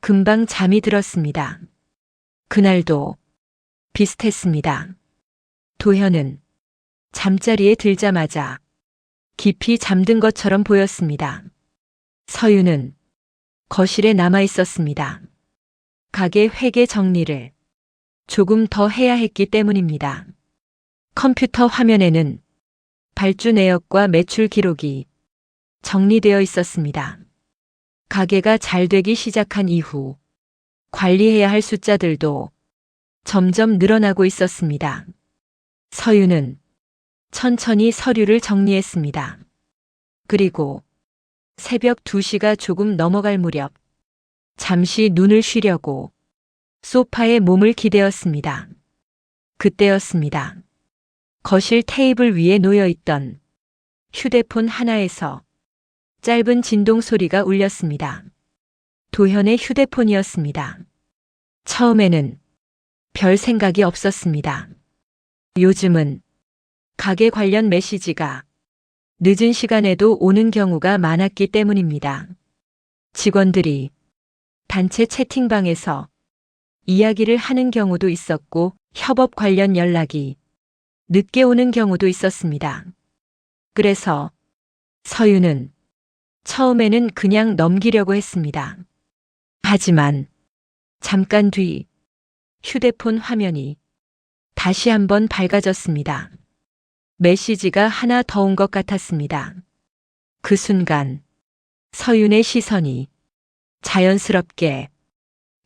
금방 잠이 들었습니다. 그날도 비슷했습니다. 도현은 잠자리에 들자마자 깊이 잠든 것처럼 보였습니다. 서유는 거실에 남아 있었습니다. 가게 회계 정리를 조금 더 해야 했기 때문입니다. 컴퓨터 화면에는 발주 내역과 매출 기록이 정리되어 있었습니다. 가게가 잘 되기 시작한 이후 관리해야 할 숫자들도 점점 늘어나고 있었습니다. 서유는 천천히 서류를 정리했습니다. 그리고 새벽 2시가 조금 넘어갈 무렵 잠시 눈을 쉬려고 소파에 몸을 기대었습니다. 그때였습니다. 거실 테이블 위에 놓여있던 휴대폰 하나에서 짧은 진동 소리가 울렸습니다. 도현의 휴대폰이었습니다. 처음에는 별 생각이 없었습니다. 요즘은 가게 관련 메시지가 늦은 시간에도 오는 경우가 많았기 때문입니다. 직원들이 단체 채팅방에서 이야기를 하는 경우도 있었고 협업 관련 연락이 늦게 오는 경우도 있었습니다. 그래서 서유는 처음에는 그냥 넘기려고 했습니다. 하지만 잠깐 뒤 휴대폰 화면이 다시 한번 밝아졌습니다. 메시지가 하나 더 온 것 같았습니다. 그 순간 서윤의 시선이 자연스럽게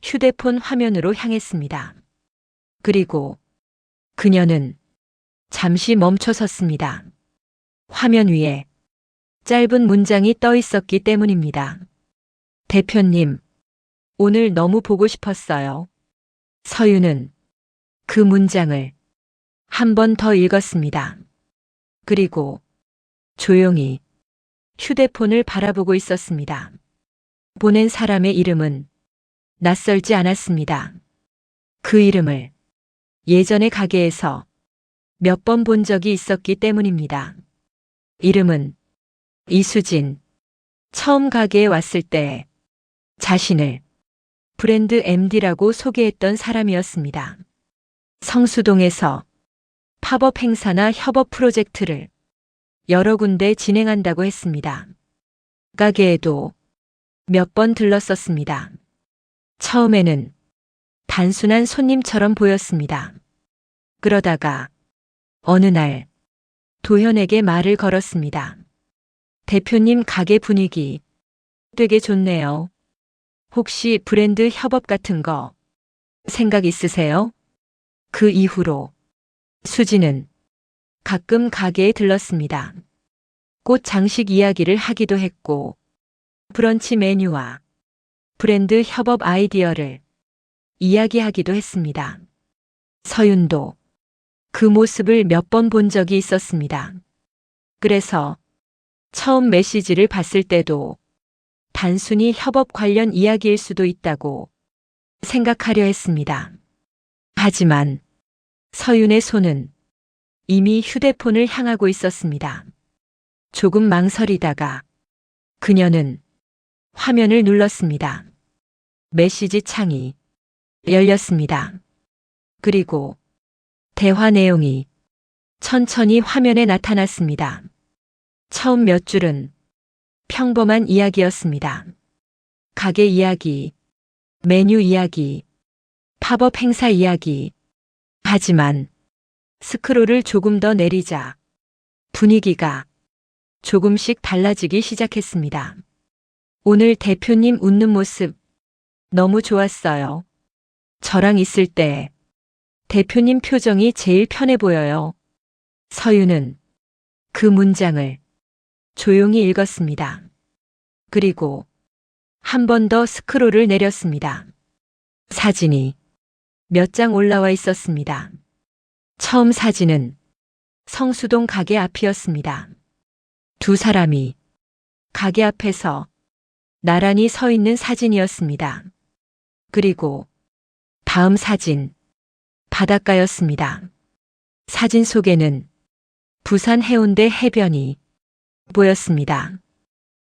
휴대폰 화면으로 향했습니다. 그리고 그녀는 잠시 멈춰 섰습니다. 화면 위에 짧은 문장이 떠 있었기 때문입니다. 대표님, 오늘 너무 보고 싶었어요. 서유는 그 문장을 한 번 더 읽었습니다. 그리고 조용히 휴대폰을 바라보고 있었습니다. 보낸 사람의 이름은 낯설지 않았습니다. 그 이름을 예전의 가게에서 몇 번 본 적이 있었기 때문입니다. 이름은 이수진. 처음 가게에 왔을 때 자신을 브랜드 MD라고 소개했던 사람이었습니다. 성수동에서 팝업 행사나 협업 프로젝트를 여러 군데 진행한다고 했습니다. 가게에도 몇 번 들렀었습니다. 처음에는 단순한 손님처럼 보였습니다. 그러다가 어느 날 도현에게 말을 걸었습니다. 대표님 가게 분위기 되게 좋네요. 혹시 브랜드 협업 같은 거 생각 있으세요? 그 이후로 수지는 가끔 가게에 들렀습니다. 꽃 장식 이야기를 하기도 했고, 브런치 메뉴와 브랜드 협업 아이디어를 이야기하기도 했습니다. 서윤도 그 모습을 몇 번 본 적이 있었습니다. 그래서 처음 메시지를 봤을 때도 단순히 협업 관련 이야기일 수도 있다고 생각하려 했습니다. 하지만 서윤의 손은 이미 휴대폰을 향하고 있었습니다. 조금 망설이다가 그녀는 화면을 눌렀습니다. 메시지 창이 열렸습니다. 그리고 대화 내용이 천천히 화면에 나타났습니다. 처음 몇 줄은 평범한 이야기였습니다. 가게 이야기, 메뉴 이야기, 팝업 행사 이야기. 하지만 스크롤을 조금 더 내리자 분위기가 조금씩 달라지기 시작했습니다. 오늘 대표님 웃는 모습 너무 좋았어요. 저랑 있을 때 대표님 표정이 제일 편해 보여요. 서윤은 그 문장을 조용히 읽었습니다. 그리고 한 번 더 스크롤을 내렸습니다. 사진이 몇 장 올라와 있었습니다. 처음 사진은 성수동 가게 앞이었습니다. 두 사람이 가게 앞에서 나란히 서 있는 사진이었습니다. 그리고 다음 사진, 바닷가였습니다. 사진 속에는 부산 해운대 해변이 보였습니다.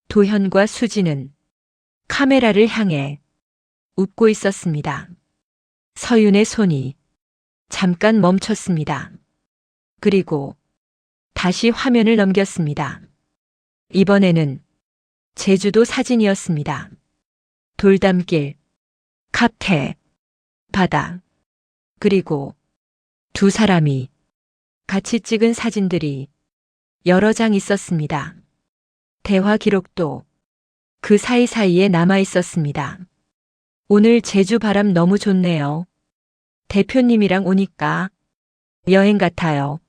도현과 수지는 카메라를 향해 웃고 있었습니다. 서윤의 손이 잠깐 멈췄습니다. 그리고 다시 화면을 넘겼습니다. 이번에는 제주도 사진이었습니다. 돌담길, 카페, 바다, 그리고 두 사람이 같이 찍은 사진들이 여러 장 있었습니다. 대화 기록도 그 사이사이에 남아 있었습니다. 오늘 제주 바람 너무 좋네요. 대표님이랑 오니까 여행 같아요.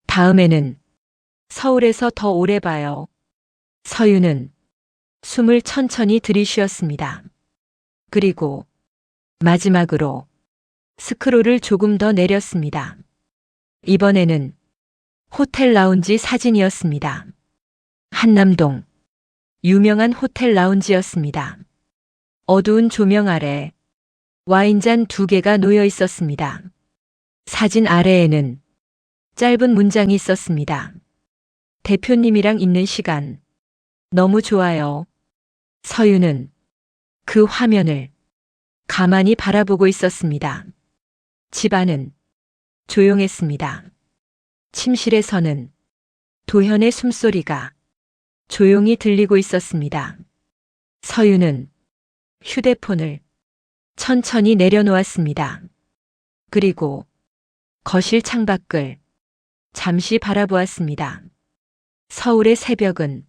다음에는 서울에서 더 오래 봐요. 서윤은 숨을 천천히 들이쉬었습니다. 그리고 마지막으로 스크롤을 조금 더 내렸습니다. 이번에는 호텔 라운지 사진이었습니다. 한남동 유명한 호텔 라운지였습니다. 어두운 조명 아래 와인잔 두 개가 놓여 있었습니다. 사진 아래에는 짧은 문장이 있었습니다. 대표님이랑 있는 시간 너무 좋아요. 서윤은 그 화면을 가만히 바라보고 있었습니다. 집안은 조용했습니다. 침실에서는 도현의 숨소리가 조용히 들리고 있었습니다. 서윤은 휴대폰을 천천히 내려놓았습니다. 그리고 거실 창밖을 잠시 바라보았습니다. 서울의 새벽은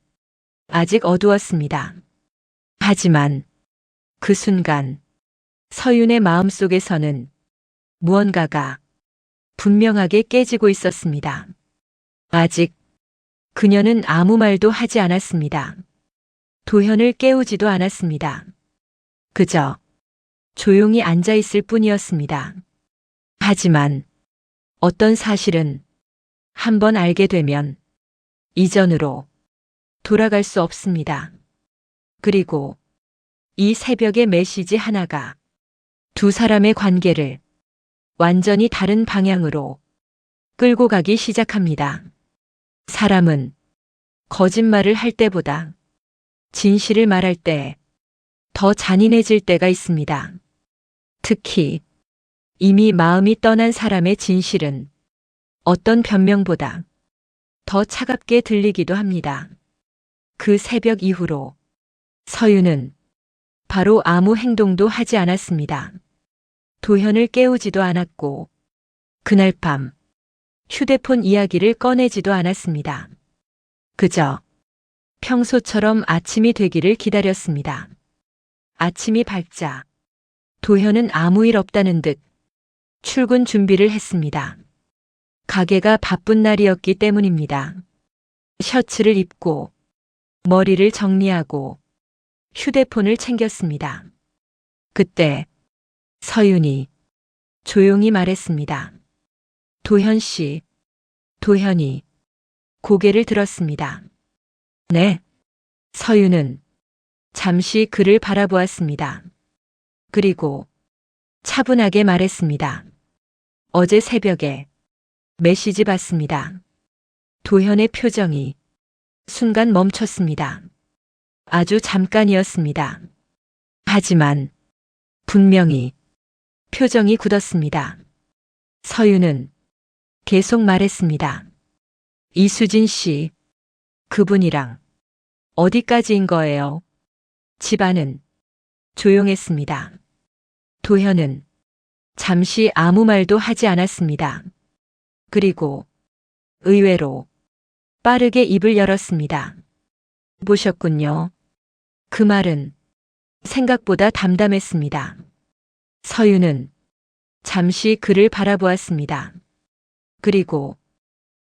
아직 어두웠습니다. 하지만 그 순간 서윤의 마음속에서는 무언가가 분명하게 깨지고 있었습니다. 아직 그녀는 아무 말도 하지 않았습니다. 도현을 깨우지도 않았습니다. 그저 조용히 앉아 있을 뿐이었습니다. 하지만 어떤 사실은 한번 알게 되면 이전으로 돌아갈 수 없습니다. 그리고 이 새벽의 메시지 하나가 두 사람의 관계를 완전히 다른 방향으로 끌고 가기 시작합니다. 사람은 거짓말을 할 때보다 진실을 말할 때 더 잔인해질 때가 있습니다. 특히 이미 마음이 떠난 사람의 진실은 어떤 변명보다 더 차갑게 들리기도 합니다. 그 새벽 이후로 서윤은 바로 아무 행동도 하지 않았습니다. 도현을 깨우지도 않았고 그날 밤 휴대폰 이야기를 꺼내지도 않았습니다. 그저 평소처럼 아침이 되기를 기다렸습니다. 아침이 밝자 도현은 아무 일 없다는 듯 출근 준비를 했습니다. 가게가 바쁜 날이었기 때문입니다. 셔츠를 입고 머리를 정리하고 휴대폰을 챙겼습니다. 그때 서윤이 조용히 말했습니다. 도현 씨, 도현이 고개를 들었습니다. 네. 서윤은 잠시 그를 바라보았습니다. 그리고 차분하게 말했습니다. 어제 새벽에 메시지 봤습니다. 도현의 표정이 순간 멈췄습니다. 아주 잠깐이었습니다. 하지만 분명히 표정이 굳었습니다. 서윤은 계속 말했습니다. 이수진 씨, 그분이랑 어디까지인 거예요? 집안은 조용했습니다. 도현은 잠시 아무 말도 하지 않았습니다. 그리고 의외로 빠르게 입을 열었습니다. 보셨군요. 그 말은 생각보다 담담했습니다. 서윤은 잠시 그를 바라보았습니다. 그리고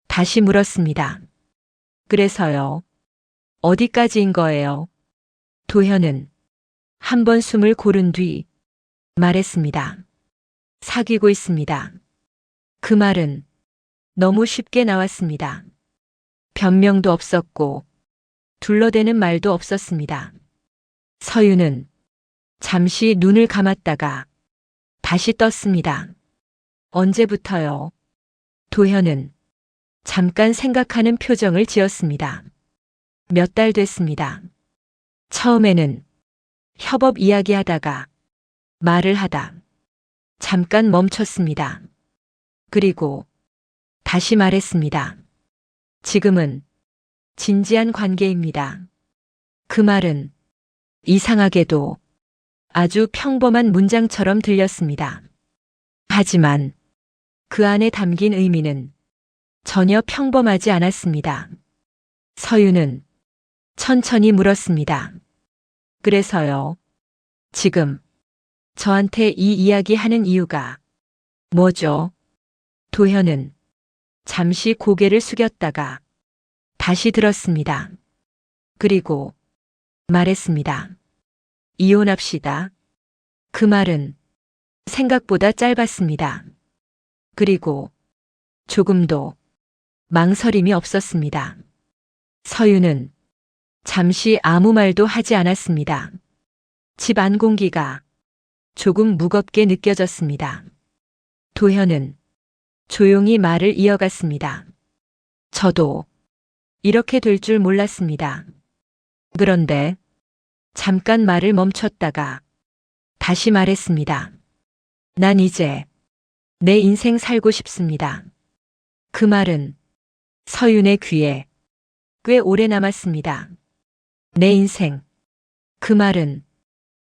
다시 물었습니다. 그래서요? 어디까지인 거예요? 도현은 한 번 숨을 고른 뒤 말했습니다. 사귀고 있습니다. 그 말은 너무 쉽게 나왔습니다. 변명도 없었고 둘러대는 말도 없었습니다. 서윤은 잠시 눈을 감았다가 다시 떴습니다. 언제부터요? 도현은 잠깐 생각하는 표정을 지었습니다. 몇 달 됐습니다. 처음에는 협업 이야기하다가 말을 하다 잠깐 멈췄습니다. 그리고 다시 말했습니다. 지금은 진지한 관계입니다. 그 말은 이상하게도 아주 평범한 문장처럼 들렸습니다. 하지만 그 안에 담긴 의미는 전혀 평범하지 않았습니다. 서윤은 천천히 물었습니다. 그래서요, 지금 저한테 이 이야기 하는 이유가 뭐죠? 도현은 잠시 고개를 숙였다가 다시 들었습니다. 그리고 말했습니다. 이혼합시다. 그 말은 생각보다 짧았습니다. 그리고 조금도 망설임이 없었습니다. 서윤은 잠시 아무 말도 하지 않았습니다. 집 안 공기가 조금 무겁게 느껴졌습니다. 도현은 조용히 말을 이어갔습니다. 저도 이렇게 될 줄 몰랐습니다. 그런데 잠깐 말을 멈췄다가 다시 말했습니다. 난 이제 내 인생 살고 싶습니다. 그 말은 서윤의 귀에 꽤 오래 남았습니다. 내 인생. 그 말은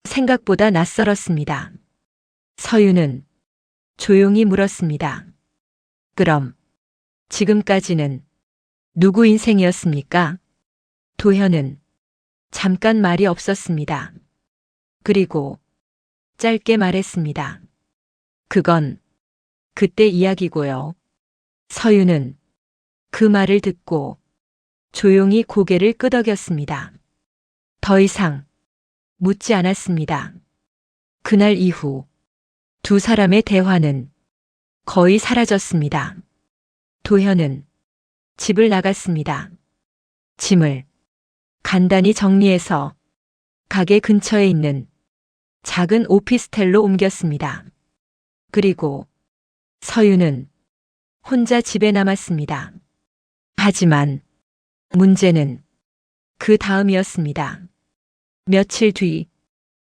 생각보다 낯설었습니다. 서윤은 조용히 물었습니다. 그럼 지금까지는 누구 인생이었습니까? 도현은 잠깐 말이 없었습니다. 그리고 짧게 말했습니다. 그건 그때 이야기고요. 서윤은 그 말을 듣고 조용히 고개를 끄덕였습니다. 더 이상 묻지 않았습니다. 그날 이후 두 사람의 대화는 거의 사라졌습니다. 도현은 집을 나갔습니다. 짐을 간단히 정리해서 가게 근처에 있는 작은 오피스텔로 옮겼습니다. 그리고 서윤은 혼자 집에 남았습니다. 하지만 문제는 그 다음이었습니다. 며칠 뒤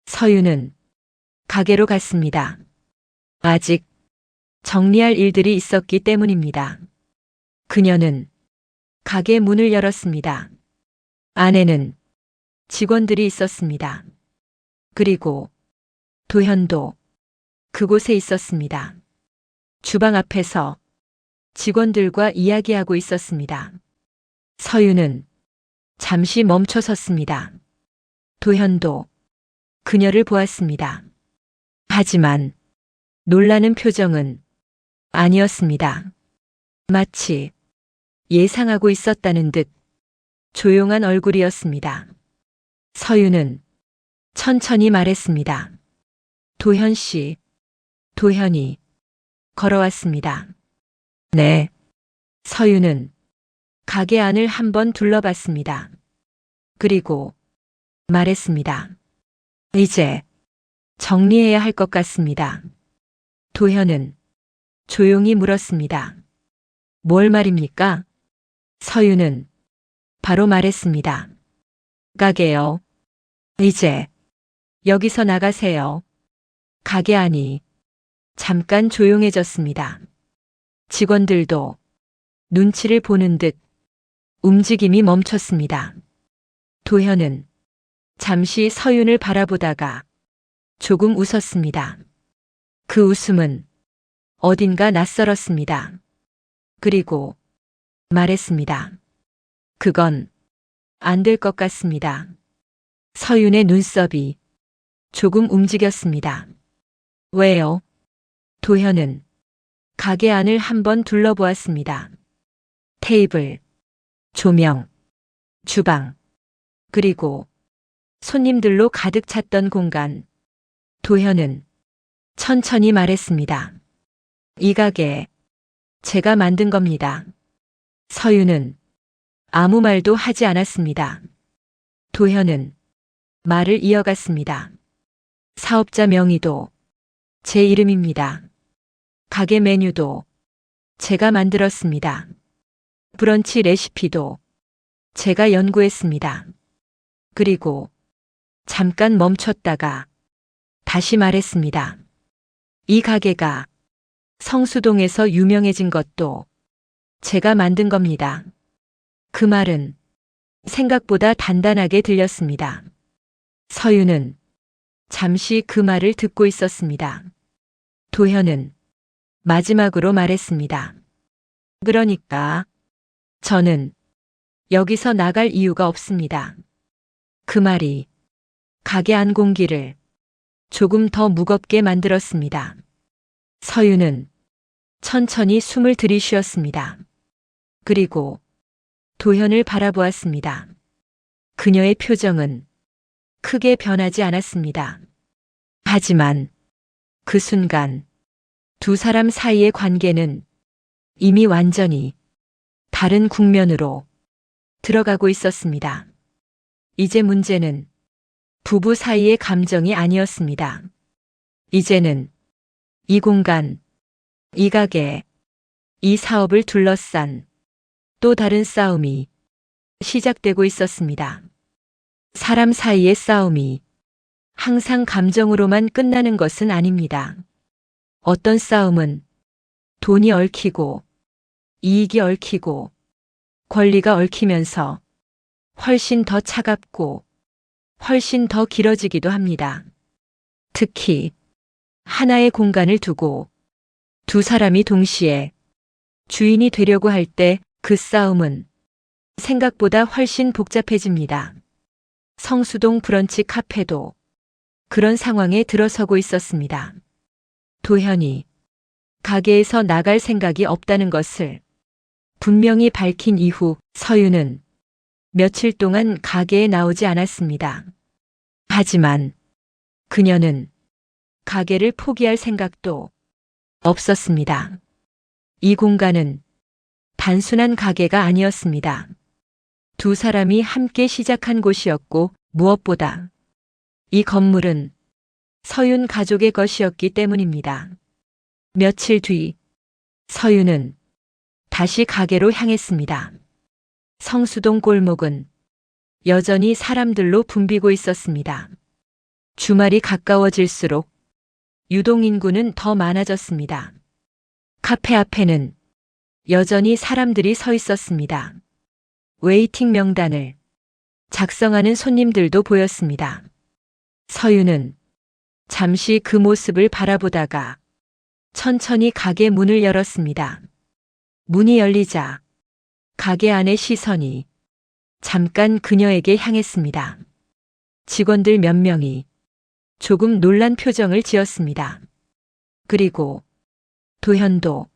서윤은 가게로 갔습니다. 아직 정리할 일들이 있었기 때문입니다. 그녀는 가게 문을 열었습니다. 안에는 직원들이 있었습니다. 그리고 도현도 그곳에 있었습니다. 주방 앞에서 직원들과 이야기하고 있었습니다. 서윤은 잠시 멈춰 섰습니다. 도현도 그녀를 보았습니다. 하지만 놀라는 표정은 아니었습니다. 마치 예상하고 있었다는 듯 조용한 얼굴이었습니다. 서윤은 천천히 말했습니다. 도현 씨, 도현이 걸어왔습니다. 네. 서윤은 가게 안을 한번 둘러봤습니다. 그리고 말했습니다. 이제 정리해야 할 것 같습니다. 도현은 조용히 물었습니다. 뭘 말입니까? 서윤은 바로 말했습니다. 가게요. 이제 여기서 나가세요. 가게 안이 잠깐 조용해졌습니다. 직원들도 눈치를 보는 듯 움직임이 멈췄습니다. 도현은 잠시 서윤을 바라보다가 조금 웃었습니다. 그 웃음은 어딘가 낯설었습니다. 그리고 말했습니다. 그건 안 될 것 같습니다. 서윤의 눈썹이 조금 움직였습니다. 왜요? 도현은 가게 안을 한번 둘러보았습니다. 테이블, 조명, 주방, 그리고 손님들로 가득 찼던 공간. 도현은 천천히 말했습니다. 이 가게 제가 만든 겁니다. 서윤은 아무 말도 하지 않았습니다. 도현은 말을 이어갔습니다. 사업자 명의도 제 이름입니다. 가게 메뉴도 제가 만들었습니다. 브런치 레시피도 제가 연구했습니다. 그리고 잠깐 멈췄다가 다시 말했습니다. 이 가게가 성수동에서 유명해진 것도 제가 만든 겁니다. 그 말은 생각보다 단단하게 들렸습니다. 서윤은 잠시 그 말을 듣고 있었습니다. 도현은 마지막으로 말했습니다. 그러니까 저는 여기서 나갈 이유가 없습니다. 그 말이 가게 안 공기를 조금 더 무겁게 만들었습니다. 서윤은 천천히 숨을 들이쉬었습니다. 그리고 도현을 바라보았습니다. 그녀의 표정은 크게 변하지 않았습니다. 하지만 그 순간 두 사람 사이의 관계는 이미 완전히 다른 국면으로 들어가고 있었습니다. 이제 문제는 부부 사이의 감정이 아니었습니다. 이제는 이 공간, 이 가게, 이 사업을 둘러싼 또 다른 싸움이 시작되고 있었습니다. 사람 사이의 싸움이 항상 감정으로만 끝나는 것은 아닙니다. 어떤 싸움은 돈이 얽히고 이익이 얽히고 권리가 얽히면서 훨씬 더 차갑고 훨씬 더 길어지기도 합니다. 특히 하나의 공간을 두고 두 사람이 동시에 주인이 되려고 할 때 그 싸움은 생각보다 훨씬 복잡해집니다. 성수동 브런치 카페도 그런 상황에 들어서고 있었습니다. 도현이 가게에서 나갈 생각이 없다는 것을 분명히 밝힌 이후 서윤은 며칠 동안 가게에 나오지 않았습니다. 하지만 그녀는 가게를 포기할 생각도 없었습니다. 이 공간은 단순한 가게가 아니었습니다. 두 사람이 함께 시작한 곳이었고 무엇보다 이 건물은 서윤 가족의 것이었기 때문입니다. 며칠 뒤 서윤은 다시 가게로 향했습니다. 성수동 골목은 여전히 사람들로 붐비고 있었습니다. 주말이 가까워질수록 유동인구는 더 많아졌습니다. 카페 앞에는 여전히 사람들이 서 있었습니다. 웨이팅 명단을 작성하는 손님들도 보였습니다. 서윤은 잠시 그 모습을 바라보다가 천천히 가게 문을 열었습니다. 문이 열리자 가게 안의 시선이 잠깐 그녀에게 향했습니다. 직원들 몇 명이 조금 놀란 표정을 지었습니다. 그리고 도현도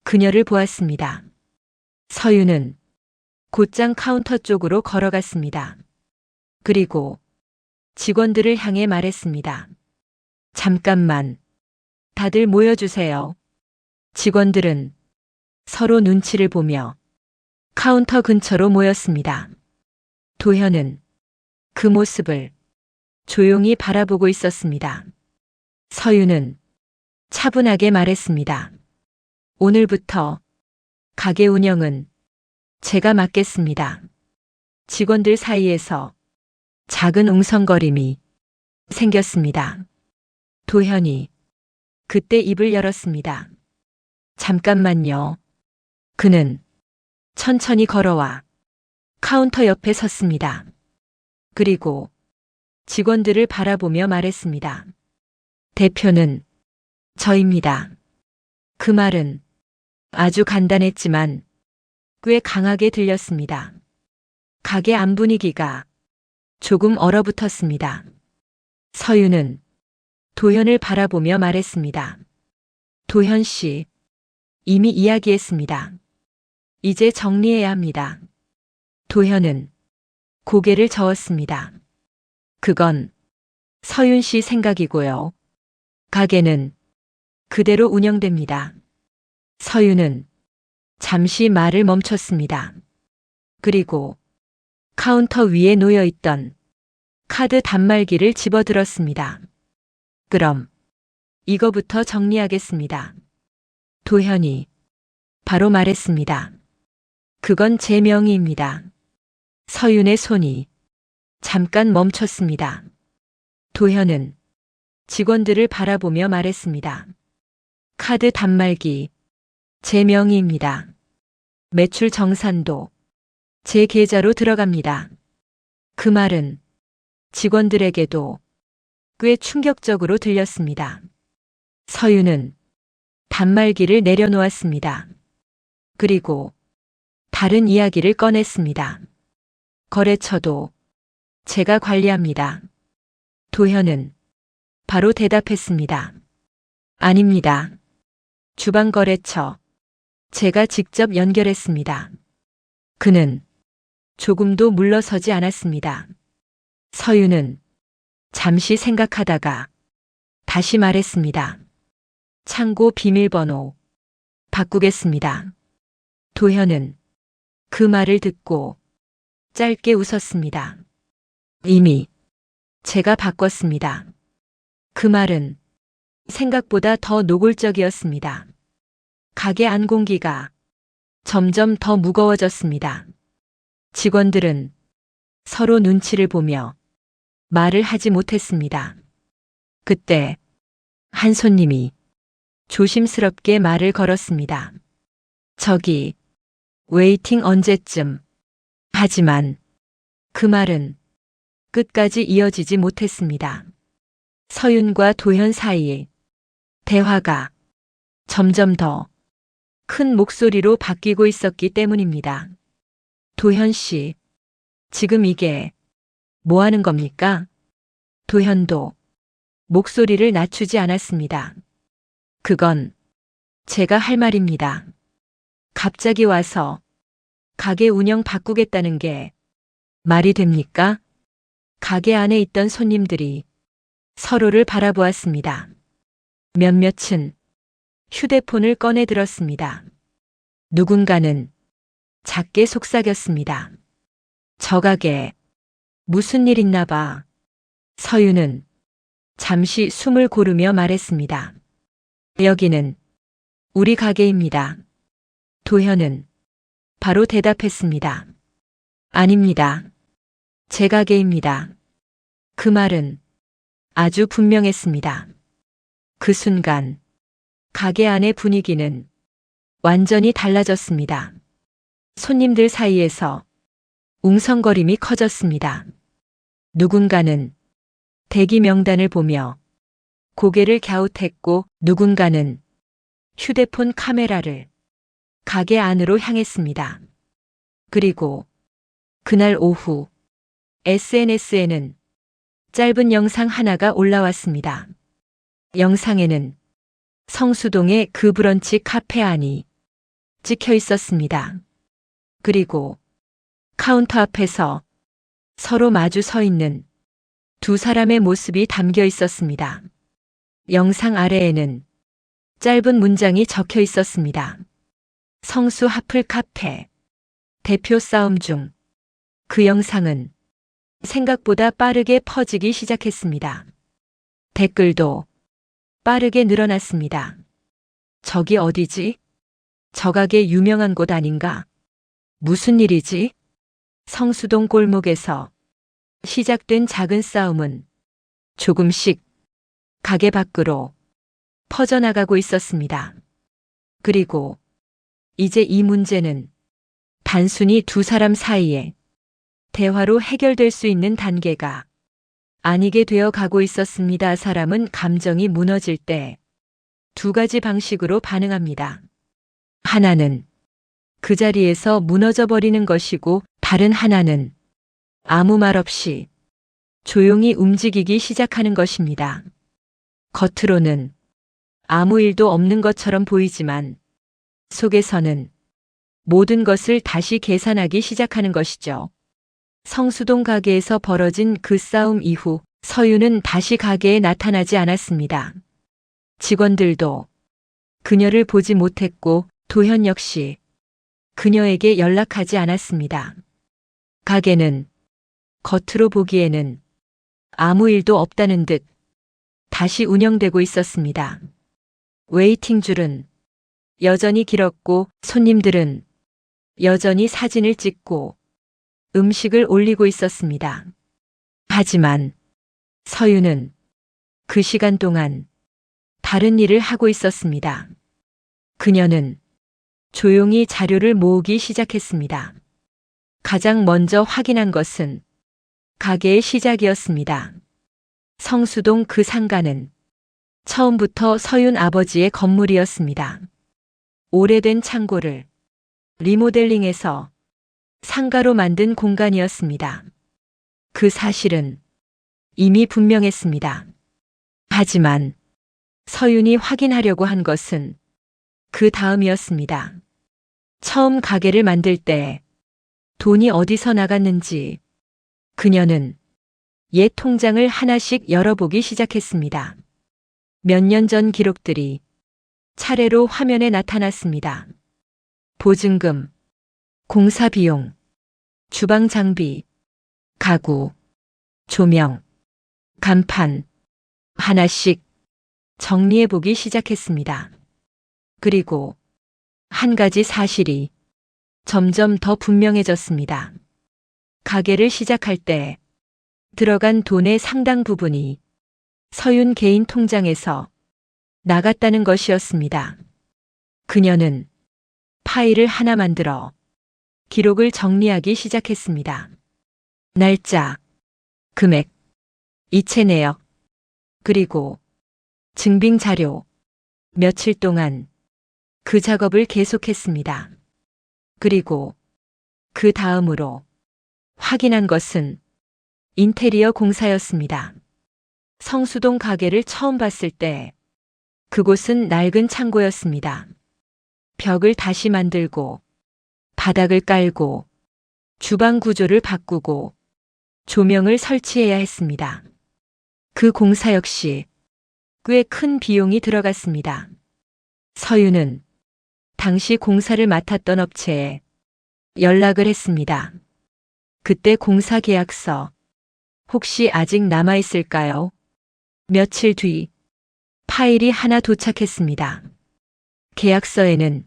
그녀를 보았습니다. 서윤은 곧장 카운터 쪽으로 걸어갔습니다. 그리고 직원들을 향해 말했습니다. 잠깐만. 다들 모여주세요. 직원들은 서로 눈치를 보며 카운터 근처로 모였습니다. 도현은 그 모습을 조용히 바라보고 있었습니다. 서윤은 차분하게 말했습니다. 오늘부터 가게 운영은 제가 맡겠습니다. 직원들 사이에서 작은 웅성거림이 생겼습니다. 도현이 그때 입을 열었습니다. 잠깐만요. 그는 천천히 걸어와 카운터 옆에 섰습니다. 그리고 직원들을 바라보며 말했습니다. 대표는 저입니다. 그 말은 아주 간단했지만 꽤 강하게 들렸습니다. 가게 안 분위기가 조금 얼어붙었습니다. 서윤은 도현을 바라보며 말했습니다. 도현 씨, 이미 이야기했습니다. 이제 정리해야 합니다. 도현은 고개를 저었습니다. 그건 서윤 씨 생각이고요. 가게는 그대로 운영됩니다. 서윤은 잠시 말을 멈췄습니다. 그리고 카운터 위에 놓여있던 카드 단말기를 집어들었습니다. 그럼 이거부터 정리하겠습니다. 도현이 바로 말했습니다. 그건 제 명의입니다. 서윤의 손이 잠깐 멈췄습니다. 도현은 직원들을 바라보며 말했습니다. 카드 단말기 제 명의입니다. 매출 정산도 제 계좌로 들어갑니다. 그 말은 직원들에게도 꽤 충격적으로 들렸습니다. 서윤은 단말기를 내려놓았습니다. 그리고 다른 이야기를 꺼냈습니다. 거래처도 제가 관리합니다. 도현은 바로 대답했습니다. 아닙니다. 주방 거래처 제가 직접 연결했습니다. 그는 조금도 물러서지 않았습니다. 서윤은 잠시 생각하다가 다시 말했습니다. 창고 비밀번호 바꾸겠습니다. 도현은 그 말을 듣고 짧게 웃었습니다. 이미 제가 바꿨습니다. 그 말은 생각보다 더 노골적이었습니다. 가게 안 공기가 점점 더 무거워졌습니다. 직원들은 서로 눈치를 보며 말을 하지 못했습니다. 그때 한 손님이 조심스럽게 말을 걸었습니다. 저기, 웨이팅 언제쯤? 하지만 그 말은 끝까지 이어지지 못했습니다. 서윤과 도현 사이에 대화가 점점 더 큰 목소리로 바뀌고 있었기 때문입니다. 도현 씨, 지금 이게 뭐 하는 겁니까? 도현도 목소리를 낮추지 않았습니다. 그건 제가 할 말입니다. 갑자기 와서 가게 운영 바꾸겠다는 게 말이 됩니까? 가게 안에 있던 손님들이 서로를 바라보았습니다. 몇몇은 휴대폰을 꺼내 들었습니다. 누군가는 작게 속삭였습니다. 저 가게 무슨 일 있나 봐. 서윤은 잠시 숨을 고르며 말했습니다. 여기는 우리 가게입니다. 도현은 바로 대답했습니다. 아닙니다. 제 가게입니다. 그 말은 아주 분명했습니다. 그 순간 가게 안의 분위기는 완전히 달라졌습니다. 손님들 사이에서 웅성거림이 커졌습니다. 누군가는 대기 명단을 보며 고개를 갸웃했고 누군가는 휴대폰 카메라를 가게 안으로 향했습니다. 그리고 그날 오후 SNS에는 짧은 영상 하나가 올라왔습니다. 영상에는 성수동의 그 브런치 카페 안이 찍혀 있었습니다. 그리고 카운터 앞에서 서로 마주 서 있는 두 사람의 모습이 담겨 있었습니다. 영상 아래에는 짧은 문장이 적혀 있었습니다. 성수 하플 카페 대표 싸움 중. 그 영상은 생각보다 빠르게 퍼지기 시작했습니다. 댓글도 빠르게 늘어났습니다. 저기 어디지? 저 가게 유명한 곳 아닌가? 무슨 일이지? 성수동 골목에서 시작된 작은 싸움은 조금씩 가게 밖으로 퍼져나가고 있었습니다. 그리고 이제 이 문제는 단순히 두 사람 사이에 대화로 해결될 수 있는 단계가 아니게 되어 가고 있었습니다. 사람은 감정이 무너질 때 두 가지 방식으로 반응합니다. 하나는 그 자리에서 무너져 버리는 것이고, 다른 하나는 아무 말 없이 조용히 움직이기 시작하는 것입니다. 겉으로는 아무 일도 없는 것처럼 보이지만 속에서는 모든 것을 다시 계산하기 시작하는 것이죠. 성수동 가게에서 벌어진 그 싸움 이후 서윤은 다시 가게에 나타나지 않았습니다. 직원들도 그녀를 보지 못했고 도현 역시 그녀에게 연락하지 않았습니다. 가게는 겉으로 보기에는 아무 일도 없다는 듯 다시 운영되고 있었습니다. 웨이팅 줄은 여전히 길었고 손님들은 여전히 사진을 찍고 음식을 올리고 있었습니다. 하지만 서윤은 그 시간 동안 다른 일을 하고 있었습니다. 그녀는 조용히 자료를 모으기 시작했습니다. 가장 먼저 확인한 것은 가게의 시작이었습니다. 성수동 그 상가는 처음부터 서윤 아버지의 건물이었습니다. 오래된 창고를 리모델링해서 상가로 만든 공간이었습니다. 그 사실은 이미 분명했습니다. 하지만 서윤이 확인하려고 한 것은 그 다음이었습니다. 처음 가게를 만들 때 돈이 어디서 나갔는지 그녀는 옛 통장을 하나씩 열어보기 시작했습니다. 몇 년 전 기록들이 차례로 화면에 나타났습니다. 보증금, 공사 비용, 주방 장비, 가구, 조명, 간판, 하나씩 정리해보기 시작했습니다. 그리고 한 가지 사실이 점점 더 분명해졌습니다. 가게를 시작할 때 들어간 돈의 상당 부분이 서윤 개인 통장에서 나갔다는 것이었습니다. 그녀는 파일을 하나 만들어 기록을 정리하기 시작했습니다. 날짜, 금액, 이체 내역, 그리고 증빙 자료. 며칠 동안 그 작업을 계속했습니다. 그리고 그 다음으로 확인한 것은 인테리어 공사였습니다. 성수동 가게를 처음 봤을 때 그곳은 낡은 창고였습니다. 벽을 다시 만들고 바닥을 깔고 주방 구조를 바꾸고 조명을 설치해야 했습니다. 그 공사 역시 꽤 큰 비용이 들어갔습니다. 서윤은 당시 공사를 맡았던 업체에 연락을 했습니다. 그때 공사 계약서 혹시 아직 남아있을까요? 며칠 뒤 파일이 하나 도착했습니다. 계약서에는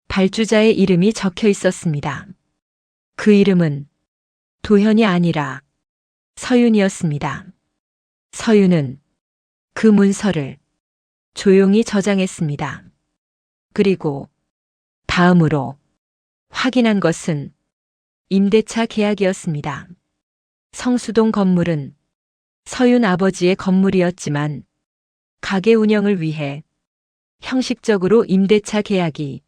발주자의 이름이 적혀 있었습니다. 그 이름은 도현이 아니라 서윤이었습니다. 서윤은 그 문서를 조용히 저장했습니다. 그리고 다음으로 확인한 것은 임대차 계약이었습니다. 성수동 건물은 서윤 아버지의 건물이었지만 가게 운영을 위해 형식적으로 임대차 계약이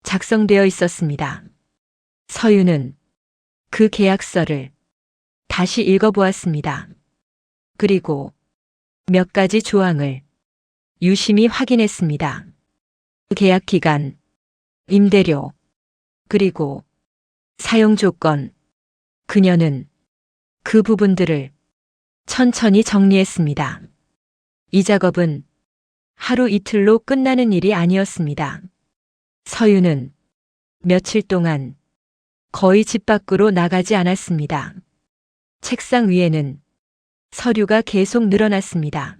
작성되어 있었습니다. 서윤은 그 계약서를 다시 읽어보았습니다. 그리고 몇 가지 조항을 유심히 확인했습니다. 계약 기간, 임대료, 그리고 사용 조건, 그녀는 그 부분들을 천천히 정리했습니다. 이 작업은 하루 이틀로 끝나는 일이 아니었습니다. 서유는 며칠 동안 거의 집 밖으로 나가지 않았습니다. 책상 위에는 서류가 계속 늘어났습니다.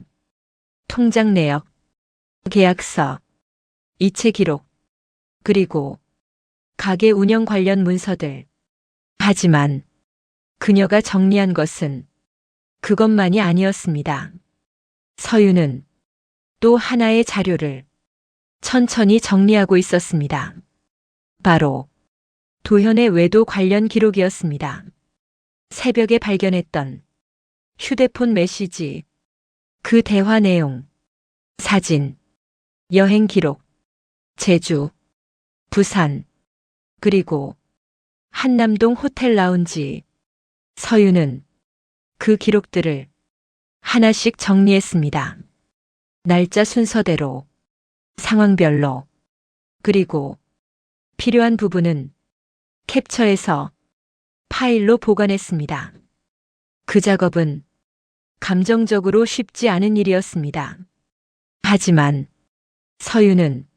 통장 내역, 계약서, 이체 기록, 그리고 가게 운영 관련 문서들. 하지만 그녀가 정리한 것은 그것만이 아니었습니다. 서유는 또 하나의 자료를 천천히 정리하고 있었습니다. 바로 도현의 외도 관련 기록이었습니다. 새벽에 발견했던 휴대폰 메시지, 그 대화 내용, 사진, 여행 기록, 제주, 부산, 그리고 한남동 호텔 라운지. 서유는 그 기록들을 하나씩 정리했습니다. 날짜 순서대로, 상황별로, 그리고 필요한 부분은 캡처해서 파일로 보관했습니다. 그 작업은 감정적으로 쉽지 않은 일이었습니다. 하지만 서유는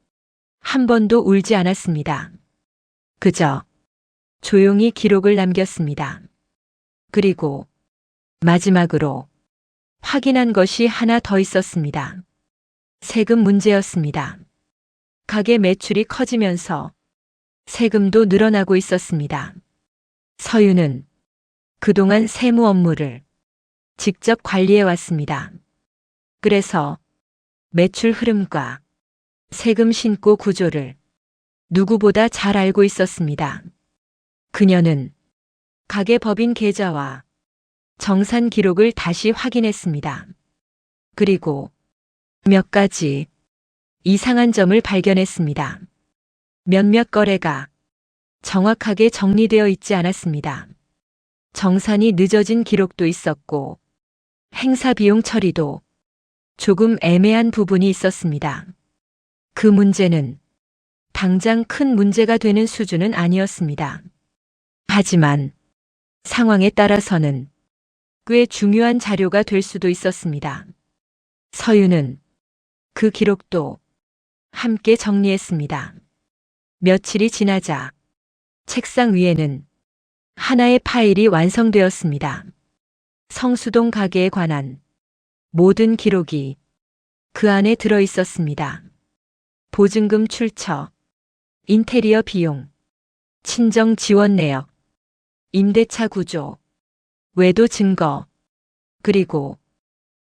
한 번도 울지 않았습니다. 그저 조용히 기록을 남겼습니다. 그리고 마지막으로 확인한 것이 하나 더 있었습니다. 세금 문제였습니다. 가게 매출이 커지면서 세금도 늘어나고 있었습니다. 서유는 그동안 세무 업무를 직접 관리해 왔습니다. 그래서 매출 흐름과 세금 신고 구조를 누구보다 잘 알고 있었습니다. 그녀는 가게 법인 계좌와 정산 기록을 다시 확인했습니다. 그리고 몇 가지 이상한 점을 발견했습니다. 몇몇 거래가 정확하게 정리되어 있지 않았습니다. 정산이 늦어진 기록도 있었고 행사 비용 처리도 조금 애매한 부분이 있었습니다. 그 문제는 당장 큰 문제가 되는 수준은 아니었습니다. 하지만 상황에 따라서는 꽤 중요한 자료가 될 수도 있었습니다. 서유는 그 기록도 함께 정리했습니다. 며칠이 지나자 책상 위에는 하나의 파일이 완성되었습니다. 성수동 가게에 관한 모든 기록이 그 안에 들어 있었습니다. 보증금 출처, 인테리어 비용, 친정 지원 내역, 임대차 구조, 외도 증거, 그리고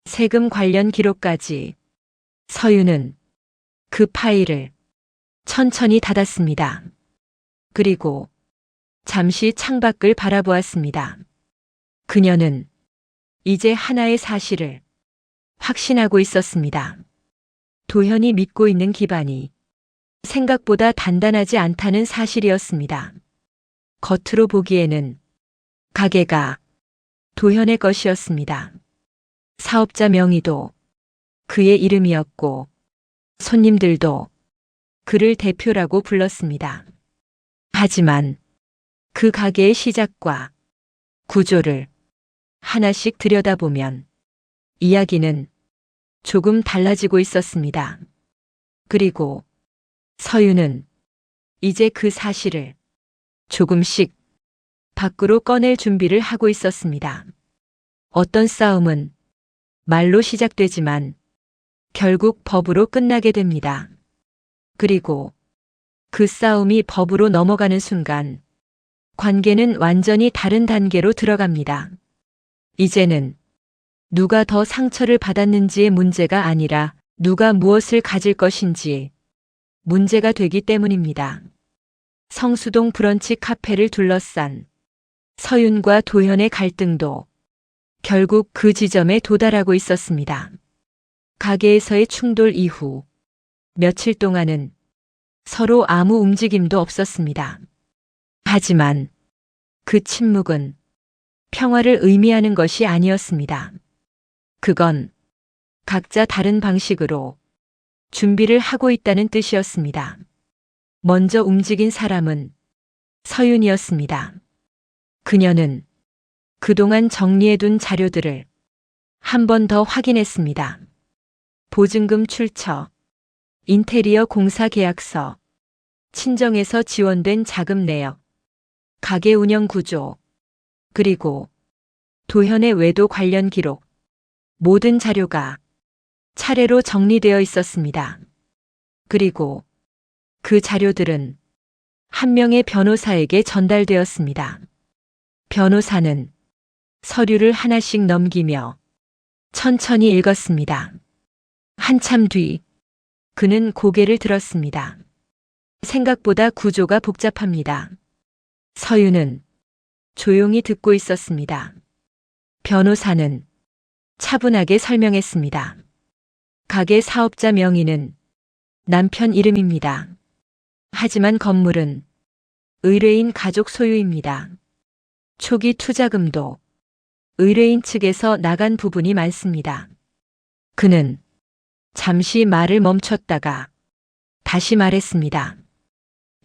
세금 관련 기록까지. 서유는 그 파일을 천천히 닫았습니다. 그리고 잠시 창밖을 바라보았습니다. 그녀는 이제 하나의 사실을 확신하고 있었습니다. 도현이 믿고 있는 기반이 생각보다 단단하지 않다는 사실이었습니다. 겉으로 보기에는 가게가 도현의 것이었습니다. 사업자 명의도 그의 이름이었고 손님들도 그를 대표라고 불렀습니다. 하지만 그 가게의 시작과 구조를 하나씩 들여다보면 이야기는 조금 달라지고 있었습니다. 그리고 서유는 이제 그 사실을 조금씩 밖으로 꺼낼 준비를 하고 있었습니다. 어떤 싸움은 말로 시작되지만 결국 법으로 끝나게 됩니다. 그리고 그 싸움이 법으로 넘어가는 순간 관계는 완전히 다른 단계로 들어갑니다. 이제는 누가 더 상처를 받았는지의 문제가 아니라 누가 무엇을 가질 것인지 문제가 되기 때문입니다. 성수동 브런치 카페를 둘러싼 서윤과 도현의 갈등도 결국 그 지점에 도달하고 있었습니다. 가게에서의 충돌 이후 며칠 동안은 서로 아무 움직임도 없었습니다. 하지만 그 침묵은 평화를 의미하는 것이 아니었습니다. 그건 각자 다른 방식으로 준비를 하고 있다는 뜻이었습니다. 먼저 움직인 사람은 서윤이었습니다. 그녀는 그동안 정리해둔 자료들을 한 번 더 확인했습니다. 보증금 출처, 인테리어 공사 계약서, 친정에서 지원된 자금 내역, 가게 운영 구조, 그리고 도현의 외도 관련 기록, 모든 자료가 차례로 정리되어 있었습니다. 그리고 그 자료들은 한 명의 변호사에게 전달되었습니다. 변호사는 서류를 하나씩 넘기며 천천히 읽었습니다. 한참 뒤 그는 고개를 들었습니다. 생각보다 구조가 복잡합니다. 서유는 조용히 듣고 있었습니다. 변호사는 차분하게 설명했습니다. 가게 사업자 명의는 남편 이름입니다. 하지만 건물은 의뢰인 가족 소유입니다. 초기 투자금도 의뢰인 측에서 나간 부분이 많습니다. 그는 잠시 말을 멈췄다가 다시 말했습니다.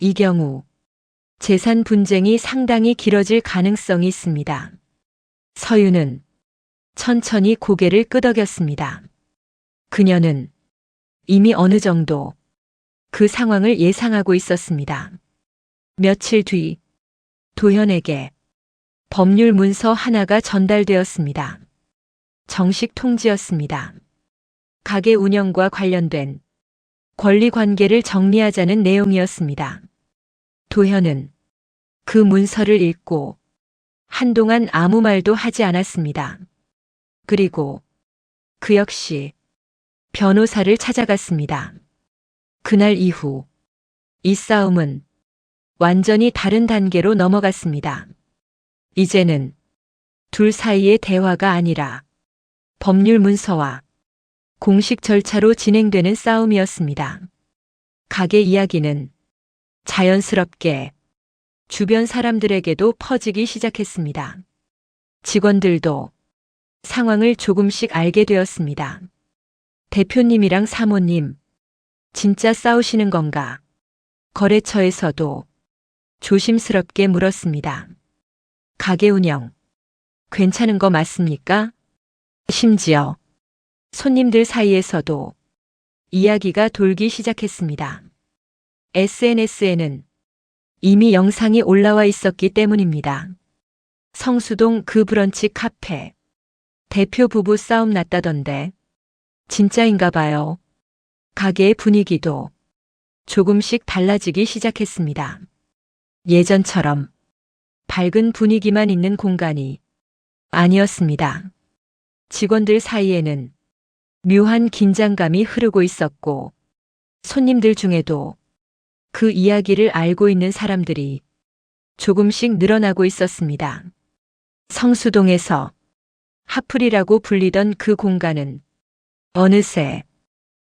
이 경우 재산 분쟁이 상당히 길어질 가능성이 있습니다. 서유는 천천히 고개를 끄덕였습니다. 그녀는 이미 어느 정도 그 상황을 예상하고 있었습니다. 며칠 뒤 도현에게 법률 문서 하나가 전달되었습니다. 정식 통지였습니다. 가게 운영과 관련된 권리 관계를 정리하자는 내용이었습니다. 도현은 그 문서를 읽고 한동안 아무 말도 하지 않았습니다. 그리고 그 역시 변호사를 찾아갔습니다. 그날 이후 이 싸움은 완전히 다른 단계로 넘어갔습니다. 이제는 둘 사이의 대화가 아니라 법률 문서와 공식 절차로 진행되는 싸움이었습니다. 가게 이야기는 자연스럽게 주변 사람들에게도 퍼지기 시작했습니다. 직원들도 상황을 조금씩 알게 되었습니다. 대표님이랑 사모님, 진짜 싸우시는 건가? 거래처에서도 조심스럽게 물었습니다. 가게 운영, 괜찮은 거 맞습니까? 심지어 손님들 사이에서도 이야기가 돌기 시작했습니다. SNS에는 이미 영상이 올라와 있었기 때문입니다. 성수동 그 브런치 카페, 대표 부부 싸움 났다던데 진짜인가 봐요. 가게의 분위기도 조금씩 달라지기 시작했습니다. 예전처럼 밝은 분위기만 있는 공간이 아니었습니다. 직원들 사이에는 묘한 긴장감이 흐르고 있었고 손님들 중에도 그 이야기를 알고 있는 사람들이 조금씩 늘어나고 있었습니다. 성수동에서 하플이라고 불리던 그 공간은 어느새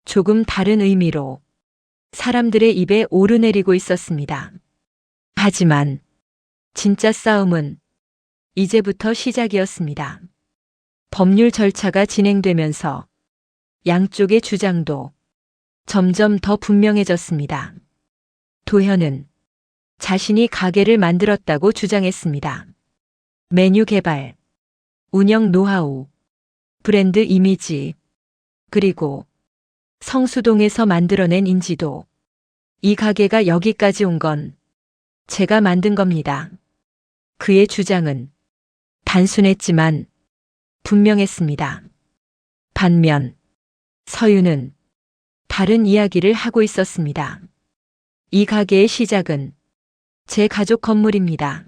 조금 다른 의미로 사람들의 입에 오르내리고 있었습니다. 하지만 진짜 싸움은 이제부터 시작이었습니다. 법률 절차가 진행되면서 양쪽의 주장도 점점 더 분명해졌습니다. 도현은 자신이 가게를 만들었다고 주장했습니다. 메뉴 개발, 운영 노하우, 브랜드 이미지, 그리고 성수동에서 만들어낸 인지도. 이 가게가 여기까지 온 건 제가 만든 겁니다. 그의 주장은 단순했지만 분명했습니다. 반면 서유는 다른 이야기를 하고 있었습니다. 이 가게의 시작은 제 가족 건물입니다.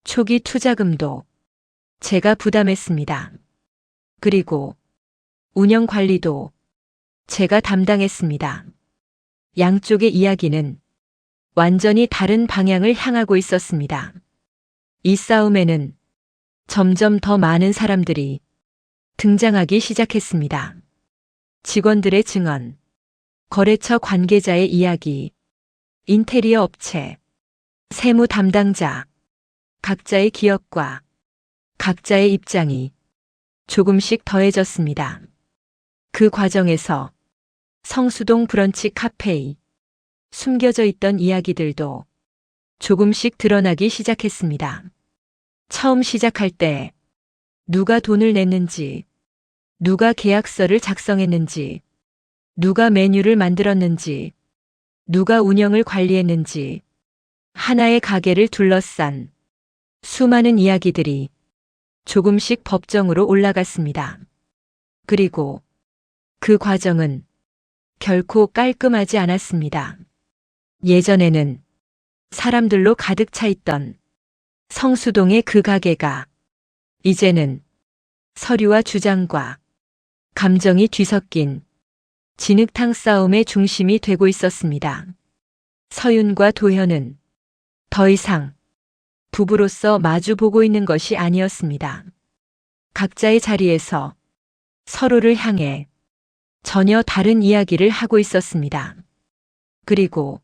초기 투자금도 제가 부담했습니다. 그리고 운영 관리도 제가 담당했습니다. 양쪽의 이야기는 완전히 다른 방향을 향하고 있었습니다. 이 싸움에는 점점 더 많은 사람들이 등장하기 시작했습니다. 직원들의 증언, 거래처 관계자의 이야기, 인테리어 업체, 세무 담당자, 각자의 기억과 각자의 입장이 조금씩 더해졌습니다. 그 과정에서 성수동 브런치 카페의 숨겨져 있던 이야기들도 조금씩 드러나기 시작했습니다. 처음 시작할 때 누가 돈을 냈는지, 누가 계약서를 작성했는지, 누가 메뉴를 만들었는지, 누가 운영을 관리했는지, 하나의 가게를 둘러싼 수많은 이야기들이 조금씩 법정으로 올라갔습니다. 그리고 그 과정은 결코 깔끔하지 않았습니다. 예전에는 사람들로 가득 차 있던 성수동의 그 가게가 이제는 서류와 주장과 감정이 뒤섞인 진흙탕 싸움의 중심이 되고 있었습니다. 서윤과 도현은 더 이상 부부로서 마주보고 있는 것이 아니었습니다. 각자의 자리에서 서로를 향해 전혀 다른 이야기를 하고 있었습니다. 그리고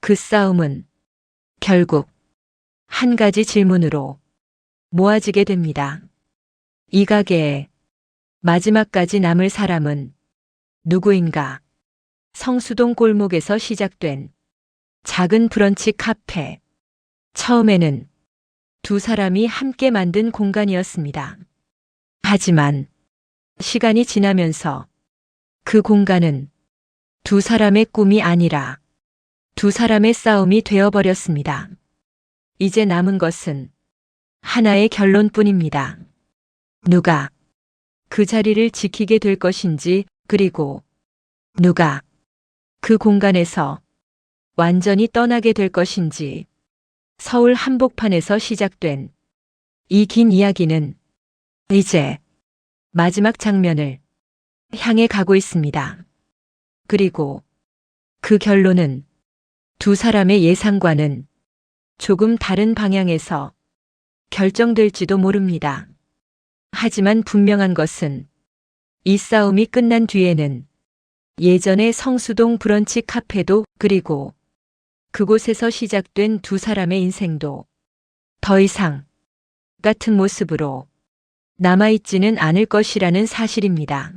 그 싸움은 결국 한 가지 질문으로 모아지게 됩니다. 이 가게에 마지막까지 남을 사람은 누구인가? 성수동 골목에서 시작된 작은 브런치 카페. 처음에는 두 사람이 함께 만든 공간이었습니다. 하지만 시간이 지나면서 그 공간은 두 사람의 꿈이 아니라 두 사람의 싸움이 되어버렸습니다. 이제 남은 것은 하나의 결론뿐입니다. 누가 그 자리를 지키게 될 것인지, 그리고 누가 그 공간에서 완전히 떠나게 될 것인지. 서울 한복판에서 시작된 이 긴 이야기는 이제 마지막 장면을 향해 가고 있습니다. 그리고 그 결론은 두 사람의 예상과는 조금 다른 방향에서 결정될지도 모릅니다. 하지만 분명한 것은 이 싸움이 끝난 뒤에는 예전의 성수동 브런치 카페도, 그리고 그곳에서 시작된 두 사람의 인생도 더 이상 같은 모습으로 남아있지는 않을 것이라는 사실입니다.